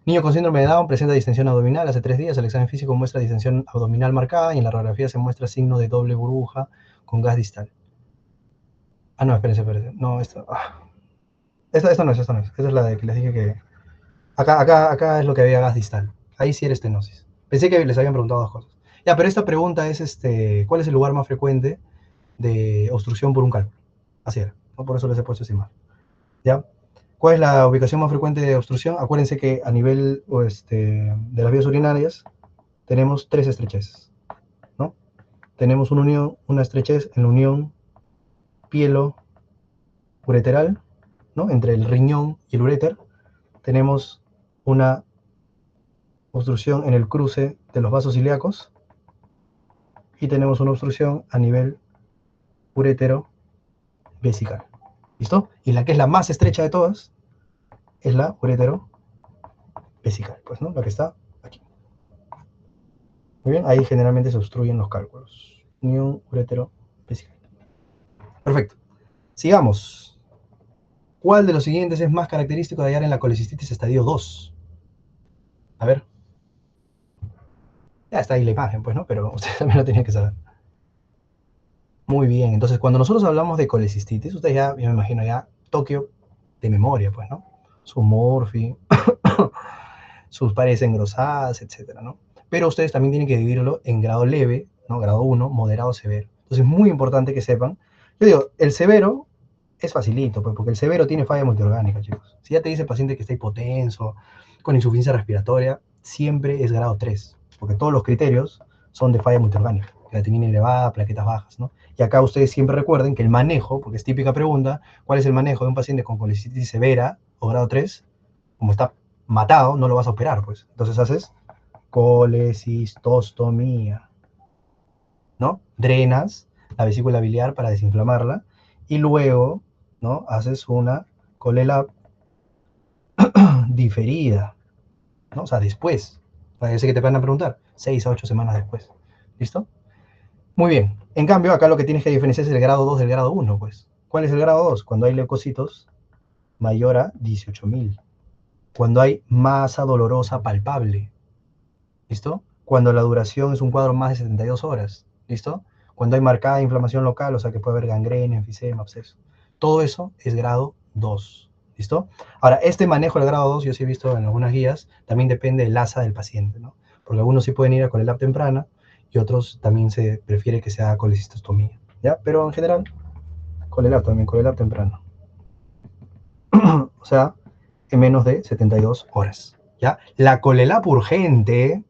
Niño con síndrome de Down presenta distensión abdominal hace 3 días. El examen físico muestra distensión abdominal marcada y en la radiografía se muestra signo de doble burbuja con gas distal. Ah, no, espérense. No, esta no es. Esta es la de que les dije que... Acá es lo que había gas distal. Ahí sí era estenosis. Pensé que les habían preguntado 2 cosas. Ya, pero esta pregunta es, ¿cuál es el lugar más frecuente de obstrucción por un cálculo? Así era, ¿no? Por eso les he puesto esa imagen. ¿Ya? ¿Cuál es la ubicación más frecuente de obstrucción? Acuérdense que a nivel de las vías urinarias tenemos 3 estrecheces, ¿no? Tenemos una estrechez en la unión pielo-ureteral, ¿no? Entre el riñón y el uréter. Tenemos una obstrucción en el cruce de los vasos ilíacos y tenemos una obstrucción a nivel uretero-vesical. ¿Listo? Y la que es la más estrecha de todas es la uretero-vesical, pues, ¿no? La que está aquí. Muy bien, ahí generalmente se obstruyen los cálculos. Unión uretero-vesical. Perfecto. Sigamos. ¿Cuál de los siguientes es más característico de hallar en la colecistitis estadio 2? A ver. Ya está ahí la imagen, pues, ¿no? Pero ustedes también lo tenían que saber. Muy bien, entonces cuando nosotros hablamos de colecistitis, ustedes ya, yo me imagino ya, Tokio de memoria, pues, ¿no? Su morfi, sus paredes engrosadas, etcétera, ¿no? Pero ustedes también tienen que dividirlo en grado leve, ¿no? Grado 1, moderado, severo. Entonces es muy importante que sepan. Yo digo, el severo es facilito, pues, porque el severo tiene falla multiorgánica, chicos. Si ya te dice el paciente que está hipotenso, con insuficiencia respiratoria, siempre es grado 3, porque todos los criterios son de falla multiorgánica, creatinina elevada, plaquetas bajas, ¿no? Y acá ustedes siempre recuerden que el manejo, porque es típica pregunta, ¿cuál es el manejo de un paciente con colecistitis severa o grado 3? Como está matado, no lo vas a operar, pues. Entonces haces colecistostomía, ¿no? Drenas la vesícula biliar para desinflamarla y luego, ¿no? Haces una colela diferida, ¿no? O sea, después. Yo sé que te van a preguntar, 6 a 8 semanas después. ¿Listo? Muy bien. En cambio, acá lo que tienes que diferenciar es el grado 2 del grado 1, pues. ¿Cuál es el grado 2? Cuando hay leucocitos mayor a 18.000. Cuando hay masa dolorosa palpable. ¿Listo? Cuando la duración es un cuadro más de 72 horas. ¿Listo? Cuando hay marcada inflamación local, o sea que puede haber gangrena, enfisema, absceso. Todo eso es grado 2. ¿Listo? Ahora, este manejo del grado 2, yo sí he visto en algunas guías, también depende del ASA del paciente, ¿no? Porque algunos sí pueden ir a colelab temprana y otros también se prefiere que sea colecistostomía, ¿ya? Pero en general, colelab también, colelab temprano. O sea, en menos de 72 horas, ¿ya? La colelab urgente,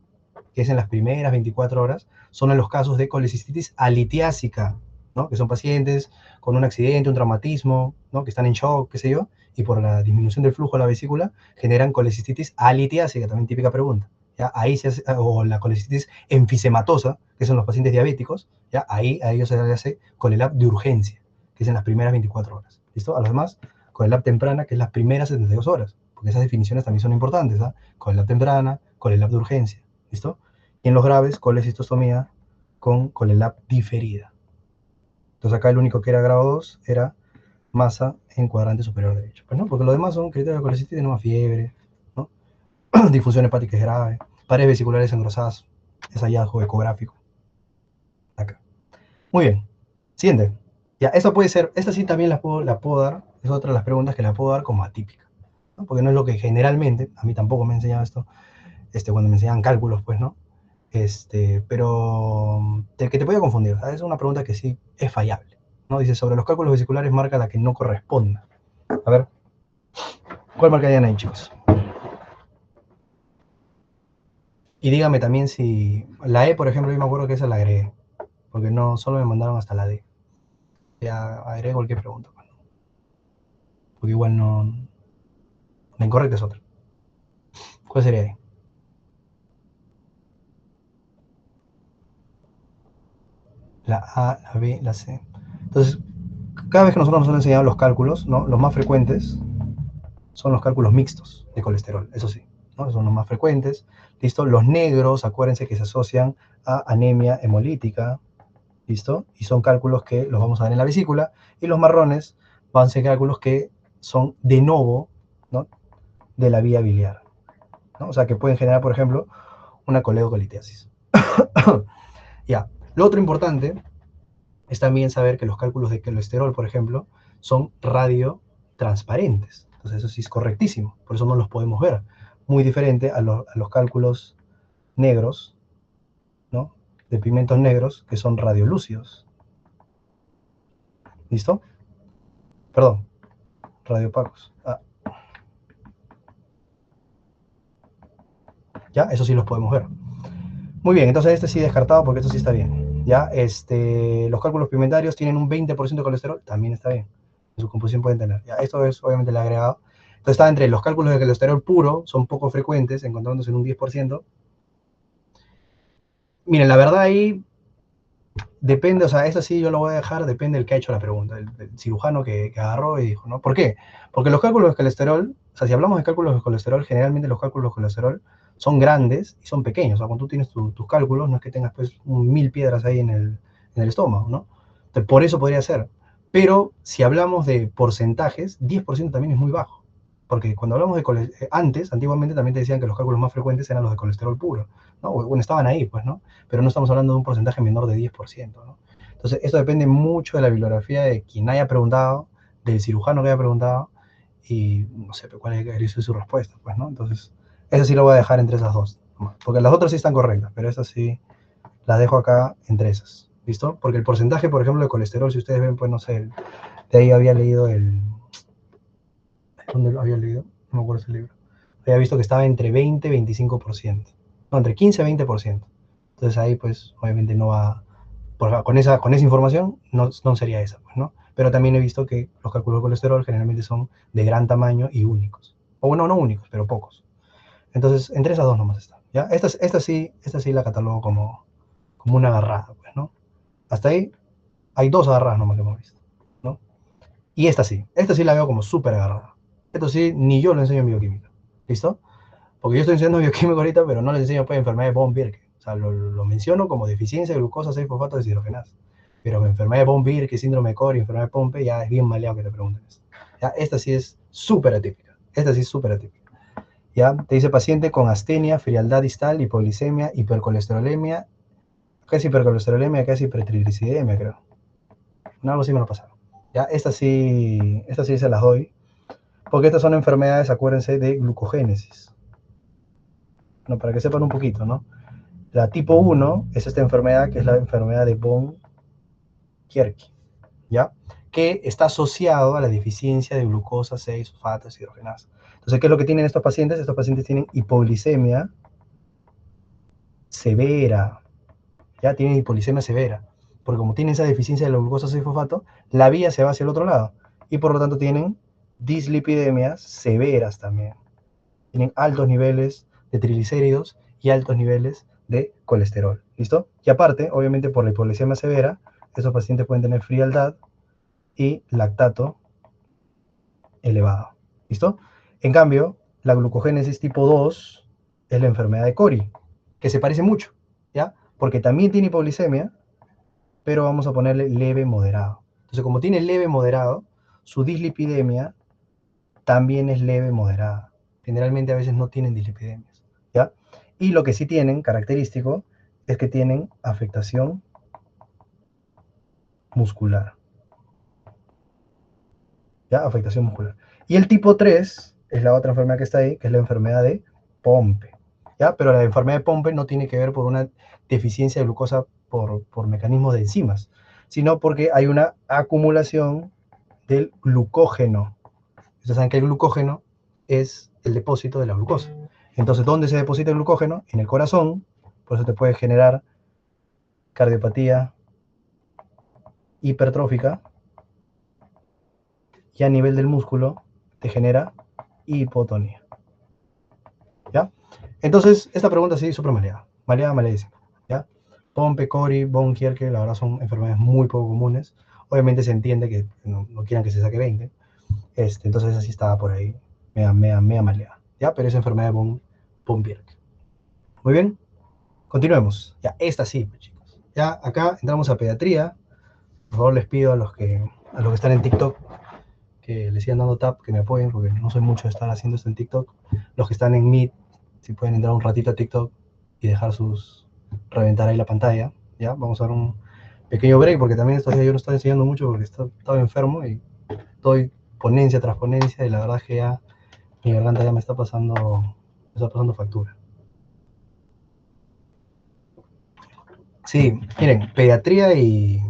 que es en las primeras 24 horas, son en los casos de colecistitis alitiásica, ¿no? Que son pacientes con un accidente, un traumatismo, ¿no? Que están en shock, qué sé yo, y por la disminución del flujo de la vesícula generan colecistitis alitiásica, también típica pregunta. ¿Ya? Ahí se hace, o la colecistitis enfisematosa, que son los pacientes diabéticos, ¿ya? Ahí a ellos se les hace COLELAP de urgencia, que es en las primeras 24 horas. ¿Listo? A los demás, COLELAP temprana, que es las primeras 72 horas, porque esas definiciones también son importantes, ¿ah? COLELAP temprana, COLELAP de urgencia, ¿listo? Y en los graves, colecistostomía con COLELAP diferida. Entonces acá el único que era grado 2 era masa en cuadrante superior derecho. Pues no, porque los demás son criterios de colecistitis, no fiebre, ¿no? Difusión hepática es grave, paredes vesiculares engrosadas, es hallazgo ecográfico. Acá. Muy bien. Siguiente. Ya, esa puede ser, esta sí también la puedo dar, es otra de las preguntas que la puedo dar como atípica, ¿no? Porque no es lo que generalmente, a mí tampoco me enseñaba esto, cuando me enseñaban cálculos, pues, ¿no? Pero que te puede confundir, ¿sabes? Es una pregunta que sí es fallable, ¿no? Dice, sobre los cálculos vesiculares marca la que no corresponda. A ver, ¿cuál marcarían ahí, chicos? Y dígame también si la E, por ejemplo, yo me acuerdo que esa la agregué, porque no, solo me mandaron hasta la D. Ya agregué cualquier pregunta, bueno, porque igual no, la incorrecta es otra. ¿Cuál sería ahí? La A, la B, la C. Entonces, cada vez que nosotros nos han enseñado los cálculos, ¿no? Los más frecuentes son los cálculos mixtos de colesterol, eso sí, ¿no? Son los más frecuentes. ¿Listo? Los negros, acuérdense que se asocian a anemia hemolítica, ¿listo? Y son cálculos que los vamos a ver en la vesícula. Y los marrones van a ser cálculos que son de novo, ¿no? De la vía biliar, ¿no? O sea, que pueden generar, por ejemplo, una coledocolitiasis. Ya. Lo otro importante es también saber que los cálculos de colesterol, por ejemplo, son radiotransparentes. Entonces eso sí es correctísimo, por eso no los podemos ver. Muy diferente a los cálculos negros, ¿no? De pigmentos negros, que son radiolúcidos. ¿Listo? Perdón, radiopacos. Ah, ya, eso sí los podemos ver. Muy bien, entonces este sí descartado porque esto sí está bien. Ya, los cálculos pigmentarios tienen un 20% de colesterol, también está bien. En su composición pueden tener. Ya, esto es obviamente el agregado. Entonces está entre los cálculos de colesterol puro, son poco frecuentes, encontrándose en un 10%. Miren, la verdad ahí depende, o sea, eso sí yo lo voy a dejar, depende del que ha hecho la pregunta, el cirujano que agarró y dijo, ¿no? ¿Por qué? Porque los cálculos de colesterol, o sea, si hablamos de cálculos de colesterol, generalmente los cálculos de colesterol son grandes y son pequeños. O sea, cuando tú tienes tus cálculos, no es que tengas pues 1000 piedras ahí en el estómago, ¿no? Entonces, por eso podría ser. Pero si hablamos de porcentajes, 10% también es muy bajo. Porque cuando hablamos de antiguamente también te decían que los cálculos más frecuentes eran los de colesterol puro, ¿no? Bueno, estaban ahí, pues, ¿no? Pero no estamos hablando de un porcentaje menor de 10%, ¿no? Entonces, esto depende mucho de la bibliografía de quien haya preguntado, del cirujano que haya preguntado, y no sé cuál es su respuesta, pues, ¿no? Entonces, eso sí lo voy a dejar entre esas dos, porque las otras sí están correctas, pero esas sí las dejo acá entre esas, ¿listo? Porque el porcentaje, por ejemplo, de colesterol, si ustedes ven, pues, no sé, de ahí había leído ¿dónde lo había leído? No me acuerdo ese libro. Había visto que estaba entre 20 y 25%. No, entre 15 y 20%. Entonces ahí, pues, obviamente no va, con esa información no sería esa, pues, ¿no? Pero también he visto que los cálculos de colesterol generalmente son de gran tamaño y únicos. O bueno, no únicos, pero pocos. Entonces, entre esas dos nomás está. ¿Ya? Esta sí la catalogo como una agarrada, pues, ¿no? Hasta ahí hay dos agarradas nomás que hemos visto, ¿no? Y esta sí la veo como súper agarrada. Esto sí, ni yo lo enseño en bioquímica. ¿Listo? Porque yo estoy enseñando bioquímica ahorita, pero no les enseño pues, enfermedad de von Birke. O sea, lo menciono como deficiencia de glucosa 6-fosfato deshidrogenasa. Pero enfermedad de von Birke, síndrome de Cory, enfermedad de Pompe, ya es bien maleado que te pregunten esto. Ya, esta sí es súper atípica. Esta sí es súper atípica. Ya, te dice paciente con astenia, frialdad distal, hipoglicemia, hipercolesterolemia, casi hipercolesterolemia, casi hipertrigliceridemia, creo. Algo así me lo pasaron. Ya, esta sí se las doy. Porque estas son enfermedades, acuérdense, de glucogénesis. No, para que sepan un poquito, ¿no? La tipo 1 es esta enfermedad que es la enfermedad de von Kierke, ¿ya? Que está asociado a la deficiencia de glucosa 6-fosfato deshidrogenasa. Entonces, ¿qué es lo que tienen estos pacientes? Estos pacientes tienen hipoglicemia severa, ¿ya? Tienen hipoglicemia severa. porque como tienen esa deficiencia de la glucosa 6-fosfato, la vía se va hacia el otro lado, y por lo tanto tienen dislipidemias severas también. Tienen altos niveles de triglicéridos y altos niveles de colesterol, ¿listo? Y aparte, obviamente por la hipoglucemia severa, esos pacientes pueden tener frialdad y lactato elevado, ¿listo? En cambio, la glucogénesis tipo 2 es la enfermedad de Cori, que se parece mucho, ¿ya? Porque también tiene hipoglicemia, pero vamos a ponerle leve moderado. Entonces, como tiene leve moderado, su dislipidemia también es leve moderada. Generalmente a veces no tienen dislipidemias, ¿ya? Y lo que sí tienen, característico, es que tienen afectación muscular, ¿ya? Afectación muscular. Y el tipo 3 es la otra enfermedad que está ahí, que es la enfermedad de Pompe, ¿ya? Pero la enfermedad de Pompe no tiene que ver por una deficiencia de glucosa por mecanismos de enzimas, sino porque hay una acumulación del glucógeno. Ustedes saben que el glucógeno es el depósito de la glucosa. Entonces, ¿dónde se deposita el glucógeno? En el corazón, por eso te puede generar cardiopatía hipertrófica, y a nivel del músculo te genera hipotonía. ¿Ya? Entonces, esta pregunta sí, súper maleada. Maleada, maleadísima. ¿Ya? Pompe, Cori, Von Kierke, la verdad son enfermedades muy poco comunes. Obviamente se entiende que no quieran que se saque 20. Entonces así estaba por ahí, mea maleada. ¿Ya? Pero es enfermedad de Von Kierke. Muy bien. Continuemos. Ya, esta sí, pues, chicos. Ya, acá entramos a pediatría. Por favor, les pido a los que están en TikTok que le sigan dando tap, que me apoyen, porque no soy mucho de estar haciendo esto en TikTok. Los que están en Meet, si pueden entrar un ratito a TikTok y reventar ahí la pantalla, ¿ya? Vamos a dar un pequeño break, porque también estos días yo no estoy enseñando mucho porque estaba enfermo y estoy ponencia tras ponencia y la verdad es que ya mi garganta ya me está pasando factura. Sí, miren, pediatría y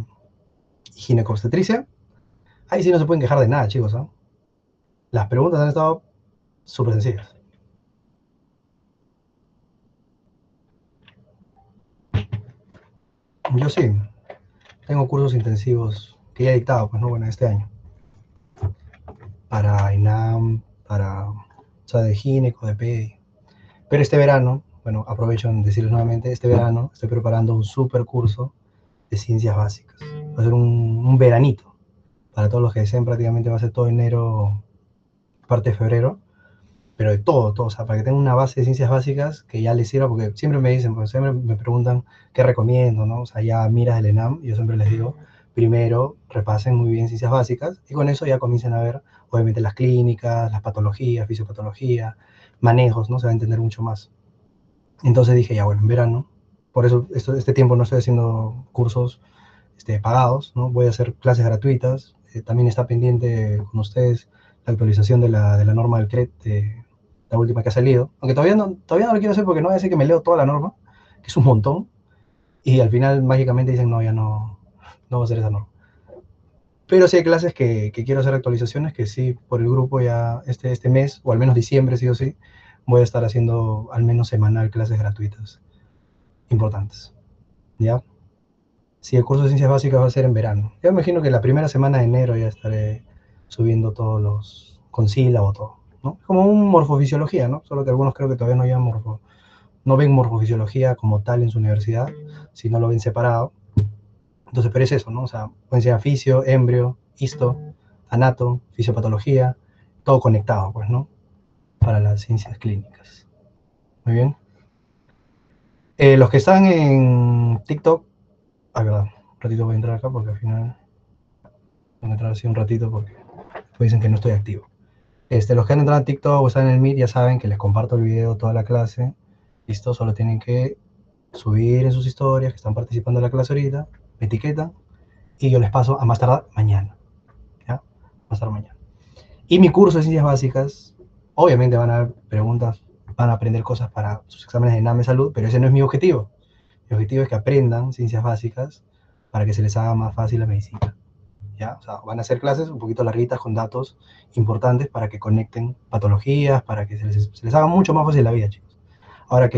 ginecobstetricia, ahí sí no se pueden quejar de nada, chicos, ¿no? Las preguntas han estado súper sencillas. Yo sí, tengo cursos intensivos que ya he dictado, pues no, bueno, este año. Para INAM, o sea, de gineco, de pedi. Pero este verano, bueno, aprovecho en decirles nuevamente, este verano estoy preparando un super curso de ciencias básicas. Va a ser un veranito. Para todos los que deseen, prácticamente va a ser todo enero, parte de febrero, pero de todo, o sea, para que tengan una base de ciencias básicas que ya les sirva, porque siempre me dicen, pues siempre me preguntan qué recomiendo, ¿no? O sea, ya miras el ENAM, y yo siempre les digo, primero repasen muy bien ciencias básicas, y con eso ya comiencen a ver, obviamente, las clínicas, las patologías, fisiopatología, manejos, ¿no? Se va a entender mucho más. Entonces dije, ya bueno, en verano, por eso este tiempo no estoy haciendo cursos pagados, ¿no? Voy a hacer clases gratuitas. También está pendiente con ustedes la actualización de la norma del CRET, la última que ha salido. Aunque todavía no lo quiero hacer porque no voy a decir que me leo toda la norma, que es un montón, y al final mágicamente dicen, no, ya no va a ser esa norma. Pero sí hay clases que quiero hacer actualizaciones, que sí, por el grupo ya este mes, o al menos diciembre, sí o sí, voy a estar haciendo al menos semanal clases gratuitas importantes. ¿Ya? Si el curso de ciencias básicas va a ser en verano. Yo me imagino que la primera semana de enero ya estaré subiendo todos los con sílabo, todo, ¿no? Como un morfofisiología, ¿no? Solo que algunos creo que todavía no ven morfofisiología como tal en su universidad, sino lo ven separado. Entonces, pero es eso, ¿no? O sea, pueden ser fisio, embrio, histo, anato, fisiopatología, todo conectado, pues, ¿no? Para las ciencias clínicas. Muy bien. Los que están en TikTok, verdad, un ratito voy a entrar acá porque al final voy a entrar así un ratito porque dicen que no estoy activo. Los que han entrado a TikTok o están en el Meet ya saben que les comparto el video toda la clase. Listo, solo tienen que subir en sus historias que están participando en la clase ahorita, me etiquetan y yo les paso a más tardar mañana. ¿Ya? Más tardar mañana. Y mi curso de ciencias básicas, obviamente van a haber preguntas, van a aprender cosas para sus exámenes de NAME Salud, pero ese no es mi objetivo. Mi objetivo es que aprendan ciencias básicas para que se les haga más fácil la medicina. ¿Ya? O sea, van a hacer clases un poquito larguitas con datos importantes para que conecten patologías, para que se les haga mucho más fácil la vida, chicos. Ahora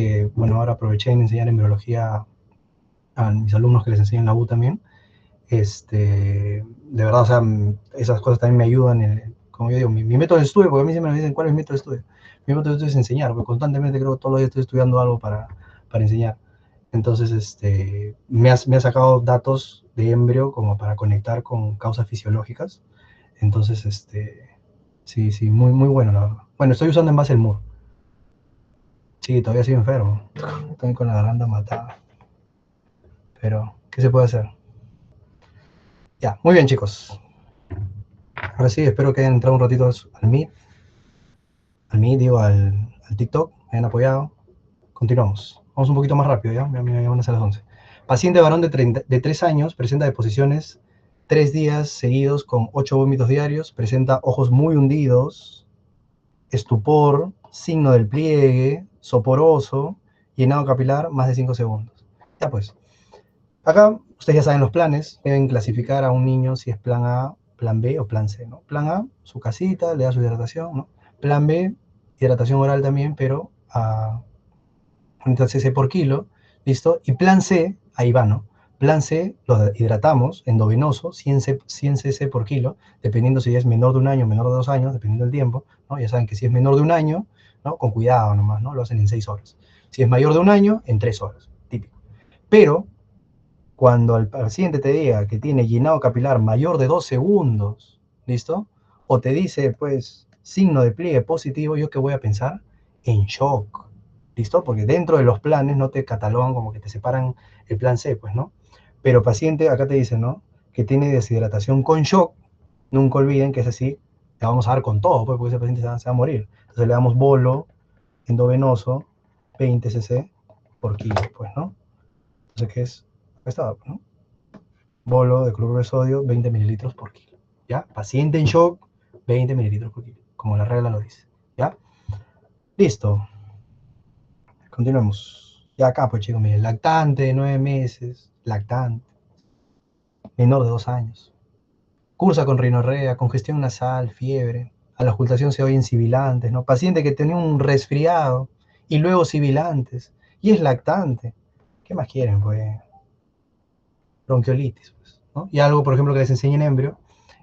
aproveché en enseñar embriología a mis alumnos que les enseño en la U también, De verdad, o sea, esas cosas también me ayudan, como yo digo, mi método de estudio, porque a mí siempre me dicen, ¿cuál es mi método de estudio? Mi método de estudio es enseñar, porque constantemente creo que todos los días estoy estudiando algo para enseñar. Entonces, me ha sacado datos de embrio como para conectar con causas fisiológicas. Entonces, sí, sí, muy, muy bueno, la verdad. Bueno, estoy usando en base el MUR. Sí, todavía estoy enfermo. Estoy con la garganta matada. Pero, ¿qué se puede hacer? Ya, muy bien, chicos. Ahora sí, espero que hayan entrado un ratito digo, al TikTok, me hayan apoyado. Continuamos. Vamos un poquito más rápido, ¿ya? Ya van a ser las 11. Paciente varón de 3 años, presenta deposiciones 3 días seguidos con 8 vómitos diarios, presenta ojos muy hundidos, estupor, signo del pliegue, soporoso, llenado capilar, más de 5 segundos. Ya pues, acá ustedes ya saben los planes, deben clasificar a un niño si es plan A, plan B o plan C, ¿no? Plan A, su casita, le da su hidratación, ¿no? Plan B, hidratación oral también, pero a 30 cc por kilo, ¿listo? Y plan C, ahí va, ¿no? Plan C lo hidratamos endovenoso, 100 cc por kilo, dependiendo si es menor de un año, menor de 2 años, dependiendo del tiempo, ¿no? Ya saben que si es menor de un año, ¿no? Con cuidado nomás, ¿no? Lo hacen en 6 horas. Si es mayor de un año, en 3 horas, típico. Pero cuando el paciente te diga que tiene llenado capilar mayor de 2 segundos, ¿listo? O te dice, pues, signo de pliegue positivo, ¿yo qué voy a pensar? En shock, ¿listo? Porque dentro de los planes no te catalogan como que te separan el plan C, pues, ¿no? Pero paciente, acá te dice, ¿no? Que tiene deshidratación con shock, nunca olviden que es así, le vamos a dar con todo, pues, porque ese paciente se va a morir. Entonces le damos bolo endovenoso, 20 cc por kilo, pues, ¿no? Entonces, ¿qué es? Acá está, ¿no? Bolo de cloruro de sodio, 20 mililitros por kilo. ¿Ya? Paciente en shock, 20 mililitros por kilo, como la regla lo dice. ¿Ya? Listo. Continuemos. Ya acá, pues chicos, miren, lactante de 9 meses, lactante, menor de 2 años. Cursa con rinorrea, congestión nasal, fiebre. A la ocultación se oyen sibilantes, ¿no? Paciente que tenía un resfriado y luego sibilantes. Y es lactante. ¿Qué más quieren, pues? Bronquiolitis, pues, ¿no? Y algo, por ejemplo, que les enseña en embrio,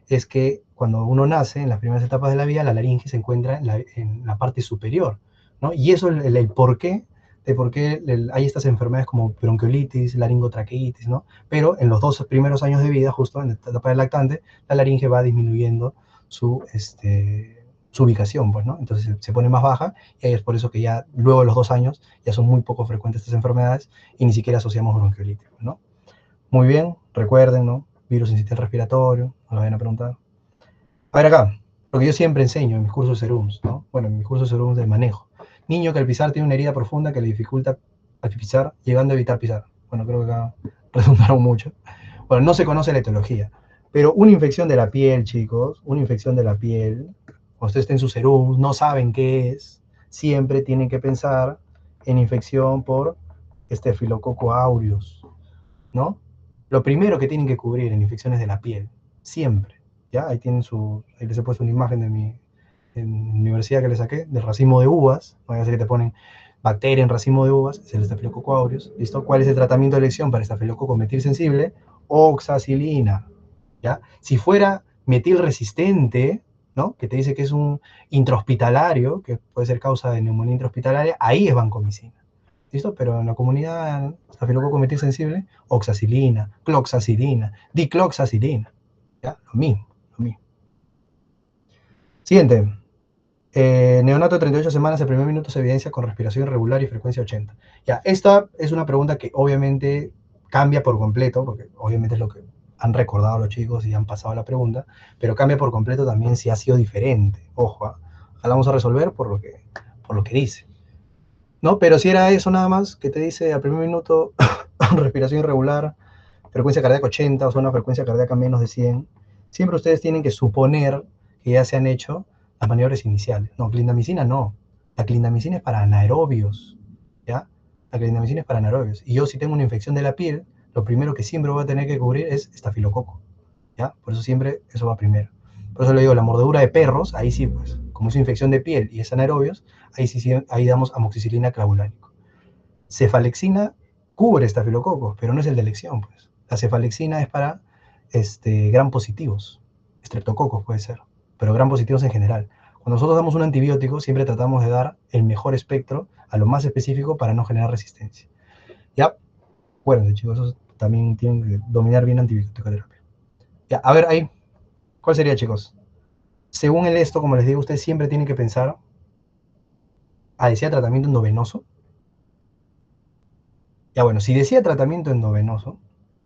es que cuando uno nace, en las primeras etapas de la vida, la laringe se encuentra en la parte superior, ¿no? Y eso es el porqué de por qué hay estas enfermedades como bronquiolitis, laringotraqueitis, ¿no? Pero en los 2 primeros años de vida, justo en la etapa del lactante, la laringe va disminuyendo su ubicación, pues, ¿no? Entonces se pone más baja y es por eso que ya luego de los 2 años ya son muy poco frecuentes estas enfermedades y ni siquiera asociamos bronquiolitis, ¿no? Muy bien, recuerden, ¿no? Virus en sistema respiratorio, no lo vayan a preguntar. A ver acá, lo que yo siempre enseño en mis cursos de serums, ¿no? Bueno, en mis cursos de serums del manejo. Niño que al pisar tiene una herida profunda que le dificulta al pisar, llegando a evitar pisar. Bueno, creo que acá redundaron mucho. Bueno, no se conoce la etiología, pero una infección de la piel, chicos, una infección de la piel, cuando ustedes estén en sus serums, no saben qué es, siempre tienen que pensar en infección por Staphylococcus aureus, ¿no? Lo primero que tienen que cubrir en infecciones de la piel, siempre, ¿ya? Ahí les he puesto una imagen en la universidad que le saqué, del racimo de uvas, no voy a decir que te ponen bacteria en racimo de uvas, es el Staphylococcus aureus, ¿listo? ¿Cuál es el tratamiento de elección para estafilococo metilsensible? Oxacilina, ¿ya? Si fuera metil resistente, ¿no? Que te dice que es un intrahospitalario, que puede ser causa de neumonía intrahospitalaria, ahí es vancomicina. ¿Listo? Pero en la comunidad estafilococo metilsensible, oxacilina, cloxacilina, dicloxacilina. ¿Ya? Lo mismo, lo mismo. Siguiente. Neonato de 38 semanas, el primer minuto se evidencia con respiración irregular y frecuencia 80. Ya, esta es una pregunta que obviamente cambia por completo, porque obviamente es lo que han recordado los chicos y han pasado la pregunta, pero cambia por completo también si ha sido diferente. Ojo, la vamos a resolver por lo que dice. ¿No? Pero si era eso nada más, que te dice al primer minuto respiración irregular, frecuencia cardíaca 80, o sea, una frecuencia cardíaca menos de 100, siempre ustedes tienen que suponer que ya se han hecho las maniobras iniciales. No, clindamicina no. La clindamicina es para anaerobios, ¿ya? La clindamicina es para anaerobios. Y yo si tengo una infección de la piel, lo primero que siempre voy a tener que cubrir es estafilococo, ¿ya? Por eso siempre eso va primero. Por eso le digo, la mordedura de perros, ahí sí, pues, como es infección de piel y es anaerobios, ahí sí, ahí damos amoxicilina clavulánico. Cefalexina cubre estafilococos, pero no es el de elección, pues. La cefalexina es para gram positivos, estreptococos puede ser, pero gram positivos en general. Cuando nosotros damos un antibiótico, siempre tratamos de dar el mejor espectro a lo más específico para no generar resistencia. ¿Ya? Bueno, chicos, eso también tienen que dominar bien antibiótico terapia. Ya, a ver, ahí, ¿cuál sería, chicos? Según el esto, como les digo, ustedes siempre tienen que pensar, decía tratamiento endovenoso. Ya, bueno, si decía tratamiento endovenoso,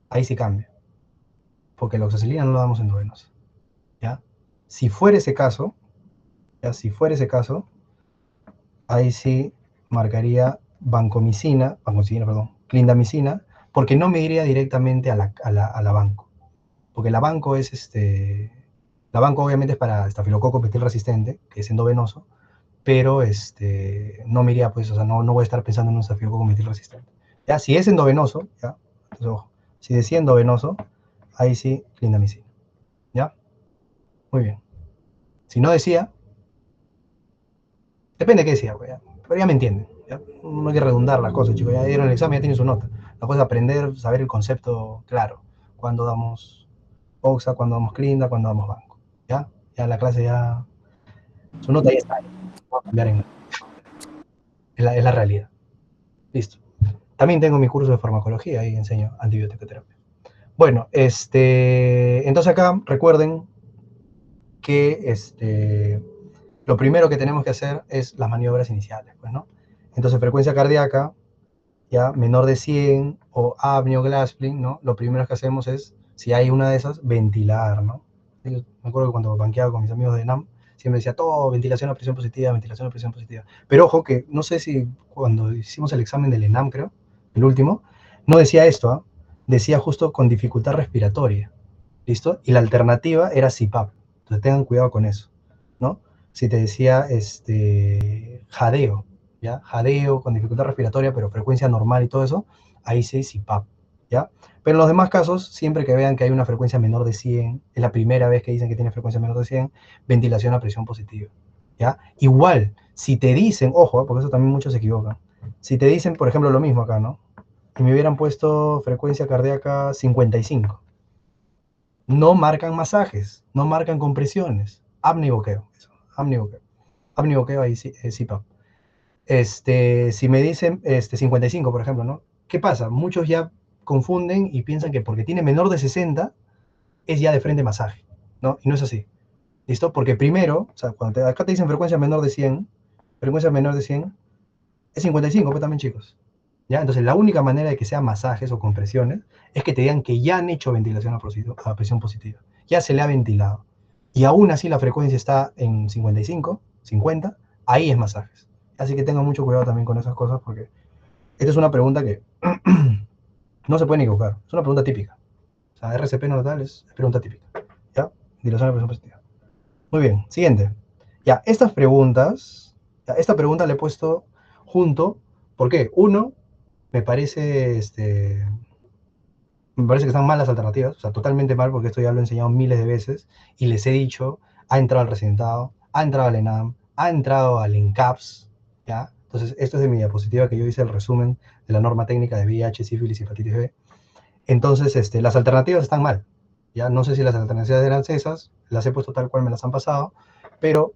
ahí sí cambia, porque la oxacilina no la damos endovenosa, ¿ya? Si fuera ese caso, ya, si fuera ese caso, ahí sí marcaría perdón, clindamicina, porque no me iría directamente a la banco, porque la banco es la banco obviamente es para estafilococo pestil resistente, que es endovenoso, pero no me iría, pues, o sea, no voy a estar pensando en un estafilococo pestil resistente. Ya, si es endovenoso, ya, entonces, ojo, si decía endovenoso, ahí sí, clindamicina, ¿ya? Muy bien. Si no decía, depende de qué decía, pues, ¿ya? Pero ya me entienden, ¿ya? No hay que redundar las cosas, chicos, ya dieron el examen, ya tienen su nota. La cosa es aprender, saber el concepto claro, cuando damos OXA, cuando damos clinda, cuando damos banco, ¿ya? Ya la clase ya, su nota ya está, no va a cambiar en nada. Es la realidad. Listo. También tengo mi curso de farmacología, ahí enseño antibiótico-terapia. Bueno, entonces acá recuerden que lo primero que tenemos que hacer es las maniobras iniciales, pues, ¿no? Entonces, frecuencia cardíaca, ya menor de 100 o apnea o Glaspling, ¿no? Lo primero que hacemos es, si hay una de esas, ventilar, ¿no? Yo me acuerdo que cuando banqueaba con mis amigos de NAM, siempre decía, todo, ventilación a presión positiva, ventilación a presión positiva. Pero ojo que, no sé si cuando hicimos el examen del ENAM, creo, el último, no decía esto, ¿eh? Decía justo con dificultad respiratoria, ¿listo? Y la alternativa era CPAP. Entonces tengan cuidado con eso, ¿no? Si te decía jadeo, ¿ya? Jadeo con dificultad respiratoria, pero frecuencia normal y todo eso, ahí sí CPAP, ¿ya? Pero en los demás casos, siempre que vean que hay una frecuencia menor de 100, es la primera vez que dicen que tiene frecuencia menor de 100, ventilación a presión positiva, ¿ya? Igual, si te dicen, ojo, porque eso también muchos se equivocan, si te dicen, por ejemplo, lo mismo acá, ¿no? Y me hubieran puesto frecuencia cardíaca 55, no marcan masajes, no marcan compresiones, apnea-boqueo, apnea-boqueo, ahí sí, CPAP. Si me dicen 55, por ejemplo, ¿no? ¿Qué pasa? Muchos ya confunden y piensan que porque tiene menor de 60 es ya de frente masaje, ¿no? Y no es así, ¿listo? Porque primero, o sea, cuando acá te dicen frecuencia menor de 100 es 55, pues también, chicos. ¿Ya? Entonces, la única manera de que sean masajes o compresiones es que te digan que ya han hecho ventilación a presión positiva. Ya se le ha ventilado. Y aún así la frecuencia está en 55, 50, ahí es masajes. Así que tengan mucho cuidado también con esas cosas porque esta es una pregunta que no se puede equivocar. Es una pregunta típica. O sea, RCP no tal es pregunta típica. ¿Ya? Ventilación a presión positiva. Muy bien, siguiente. Ya, estas preguntas, esta pregunta le he puesto junto, ¿por qué? Uno, me parece, me parece que están mal las alternativas, o sea, totalmente mal, porque esto ya lo he enseñado miles de veces, y les he dicho, ha entrado al Residentado, ha entrado al ENAM, ha entrado al ENCAPS, ¿ya? Entonces, esto es de mi diapositiva que yo hice el resumen de la norma técnica de VIH, sífilis y hepatitis B. Entonces, las alternativas están mal, ya no sé si las alternativas eran esas, las he puesto tal cual me las han pasado, pero,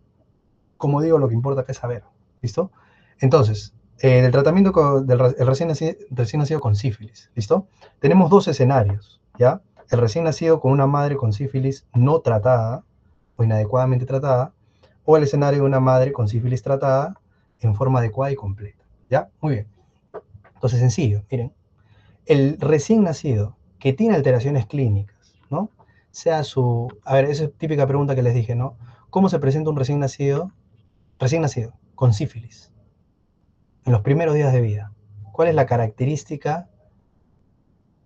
como digo, lo que importa es saber, ¿listo? Entonces, del tratamiento del recién nacido con sífilis, ¿listo? Tenemos dos escenarios, ¿ya? El recién nacido con una madre con sífilis no tratada o inadecuadamente tratada, o el escenario de una madre con sífilis tratada en forma adecuada y completa, ¿ya? Muy bien. Entonces, sencillo, miren, el recién nacido que tiene alteraciones clínicas, ¿no? Sea su, a ver, esa es típica pregunta que les dije, ¿no? ¿Cómo se presenta un recién nacido, con sífilis, en los primeros días de vida? ¿Cuál es la característica,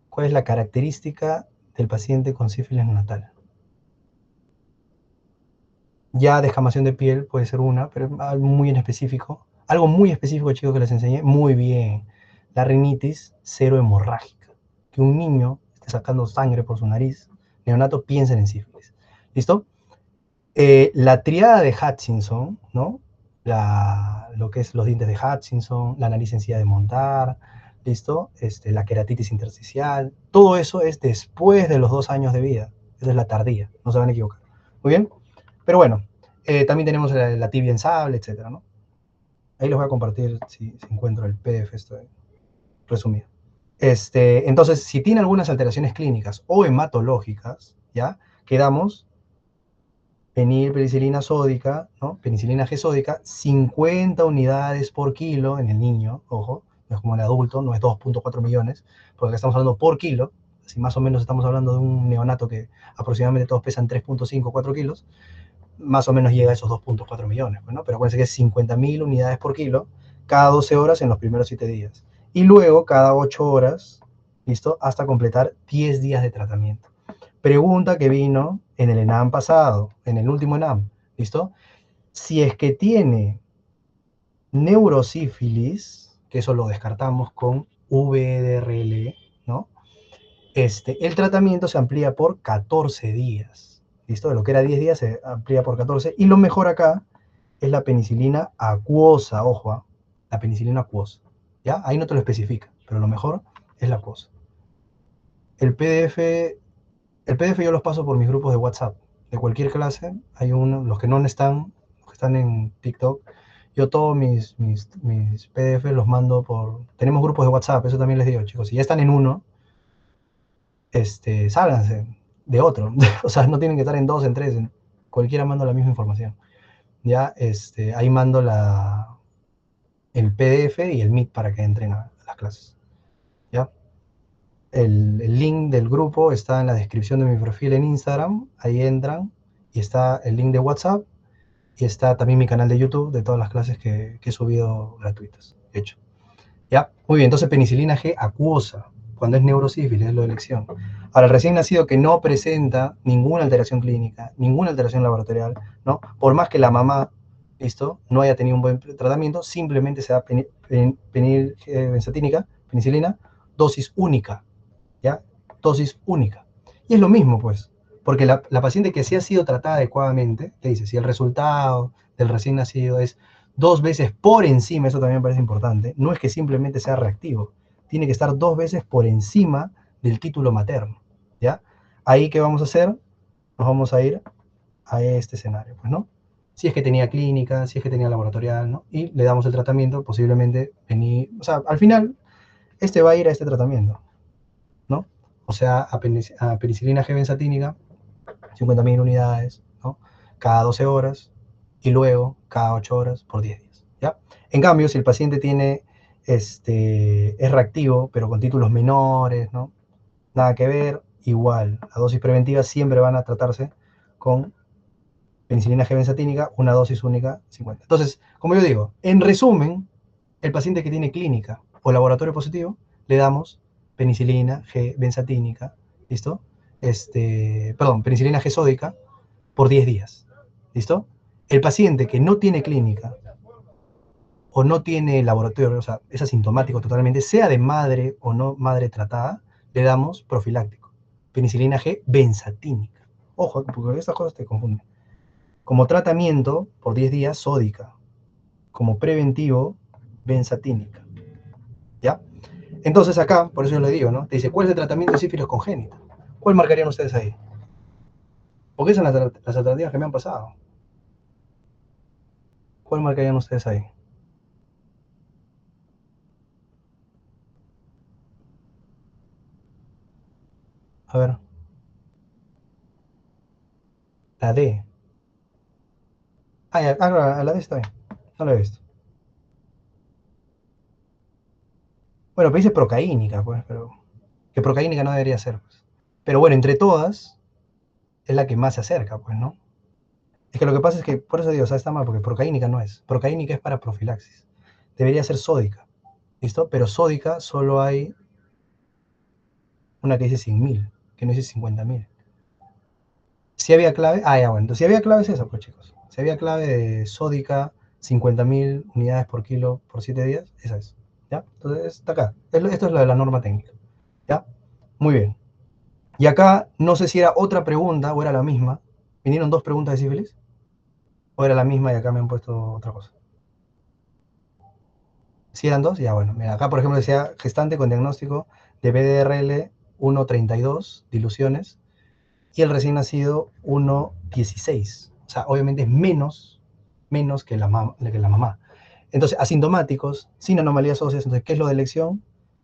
cuál es la característica del paciente con sífilis neonatal? Ya descamación de piel puede ser una, pero algo muy en específico. Algo muy específico, chicos, que les enseñé. Muy bien. La rinitis cero hemorrágica. Que un niño esté sacando sangre por su nariz, neonato, piensen en sífilis. ¿Listo? La triada de Hutchinson, ¿no? Lo que es los dientes de Hutchinson, la nariz sencilla de montar, ¿listo? La queratitis intersticial, todo eso es después de los 2 años de vida. Esa es la tardía, no se van a equivocar. Muy bien, pero bueno, también tenemos la tibia en sable, etcétera, ¿no? Ahí les voy a compartir si encuentro el PDF resumido. Entonces, si tiene algunas alteraciones clínicas o hematológicas, ¿ya? Quedamos penicilina sódica, ¿no? Penicilina G sódica, 50 unidades por kilo en el niño, ojo, no es como en el adulto, no es 2.4 millones, porque estamos hablando por kilo, así más o menos estamos hablando de un neonato que aproximadamente todos pesan 3.5, 4 kilos, más o menos llega a esos 2.4 millones, ¿no? Pero acuérdense que es 50.000 unidades por kilo, cada 12 horas en los primeros 7 días. Y luego cada 8 horas, ¿listo? Hasta completar 10 días de tratamiento. Pregunta que vino en el ENAM pasado, en el último ENAM, ¿listo? Si es que tiene neurosífilis, que eso lo descartamos con VDRL, ¿no? El tratamiento se amplía por 14 días, ¿listo? De lo que era 10 días se amplía por 14, y lo mejor acá es la penicilina acuosa, ojo, la penicilina acuosa, ¿ya? Ahí no te lo especifica, pero lo mejor es la acuosa. El PDF yo los paso por mis grupos de WhatsApp. De cualquier clase, hay uno, los que no están, los que están en TikTok, yo todos mis PDF los mando por... Tenemos grupos de WhatsApp, eso también les digo, chicos. Si ya están en uno, sálganse de otro. O sea, no tienen que estar en dos, en tres, cualquiera mando la misma información. Ya, ahí mando el PDF y el Meet para que entren a las clases. ¿Ya? El link del grupo está en la descripción de mi perfil en Instagram, ahí entran, y está el link de WhatsApp, y está también mi canal de YouTube de todas las clases que he subido gratuitas, hecho. ¿Ya? Muy bien, entonces penicilina G acuosa, cuando es neurosífilis, es lo de elección. Ahora, el recién nacido que no presenta ninguna alteración clínica, ninguna alteración laboratorial, ¿no? Por más que la mamá, ¿listo?, no haya tenido un buen tratamiento, simplemente se da benzatínica, penicilina, dosis única, ¿ya? Dosis única. Y es lo mismo, pues, porque la paciente que sí ha sido tratada adecuadamente, te dice, si el resultado del recién nacido es 2 veces por encima, eso también me parece importante, no es que simplemente sea reactivo, tiene que estar 2 veces por encima del título materno, ¿ya? Ahí, ¿qué vamos a hacer? Nos vamos a ir a este escenario, pues, ¿no? Si es que tenía clínica, si es que tenía laboratorial, ¿no? Y le damos el tratamiento, posiblemente, o sea, al final, va a ir a este tratamiento, ¿no? O sea, a penicilina G benzatínica, 50.000 unidades, ¿no? Cada 12 horas, y luego cada 8 horas por 10 días, ¿ya? En cambio, si el paciente es reactivo, pero con títulos menores, ¿no? Nada que ver, igual, la dosis preventiva siempre van a tratarse con penicilina G benzatínica, una dosis única, 50. Entonces, como yo digo, en resumen, el paciente que tiene clínica o laboratorio positivo, le damos penicilina G benzatínica, ¿listo? Perdón, penicilina G sódica por 10 días, ¿listo? El paciente que no tiene clínica o no tiene laboratorio, o sea, es asintomático totalmente, sea de madre o no madre tratada, le damos profiláctico, penicilina G benzatínica. Ojo, porque estas cosas te confunden. Como tratamiento, por 10 días, sódica. Como preventivo, benzatínica. ¿Ya? Entonces acá, por eso yo le digo, ¿no? Te dice, ¿cuál es el tratamiento de sífilis congénita? ¿Cuál marcarían ustedes ahí? Porque esas son las alternativas que me han pasado. ¿Cuál marcarían ustedes ahí? A ver. La D. Ah, ya, la D está bien. No la he visto. Bueno, pero dice procaínica, pues, pero... Que procaínica no debería ser, pues. Pero bueno, entre todas, es la que más se acerca, pues, ¿no? Es que lo que pasa es que, por eso digo, o sea, está mal, porque procaínica no es. Procaínica es para profilaxis. Debería ser sódica, ¿listo? Pero sódica solo hay una que dice 100.000, que no dice 50.000. Si había clave, ya bueno, entonces si había clave es esa, pues chicos. Si había clave de sódica, 50.000 unidades por kilo por 7 días, esa es, ¿ya? Entonces, está acá. Esto es lo de la norma técnica, ¿ya? Muy bien. Y acá, no sé si era otra pregunta o era la misma. ¿Vinieron 2 preguntas de sífilis? ¿O era la misma y acá me han puesto otra cosa? Si eran dos, ya bueno. Mira, acá, por ejemplo, decía gestante con diagnóstico de BDRL 1.32 diluciones y el recién nacido 1.16. O sea, obviamente es menos que la mamá. Entonces, asintomáticos, sin anomalías óseas. Entonces, ¿qué es lo de elección?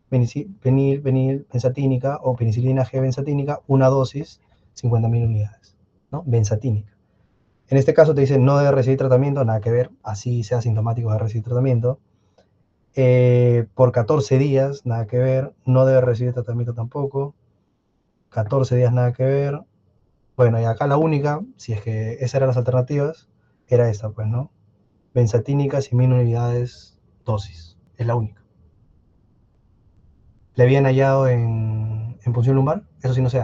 Benzatínica o penicilina G benzatínica, una dosis, 50.000 unidades, ¿no? Benzatínica. En este caso te dicen no debe recibir tratamiento, nada que ver, así sea asintomático debe recibir tratamiento. Por 14 días, nada que ver, no debe recibir tratamiento tampoco. 14 días, nada que ver. Bueno, y acá la única, si es que esas eran las alternativas, era esta, pues, ¿no? Benzatínica, 100.000 unidades, dosis. Es la única. ¿Le habían hallado en punción lumbar? Eso sí no se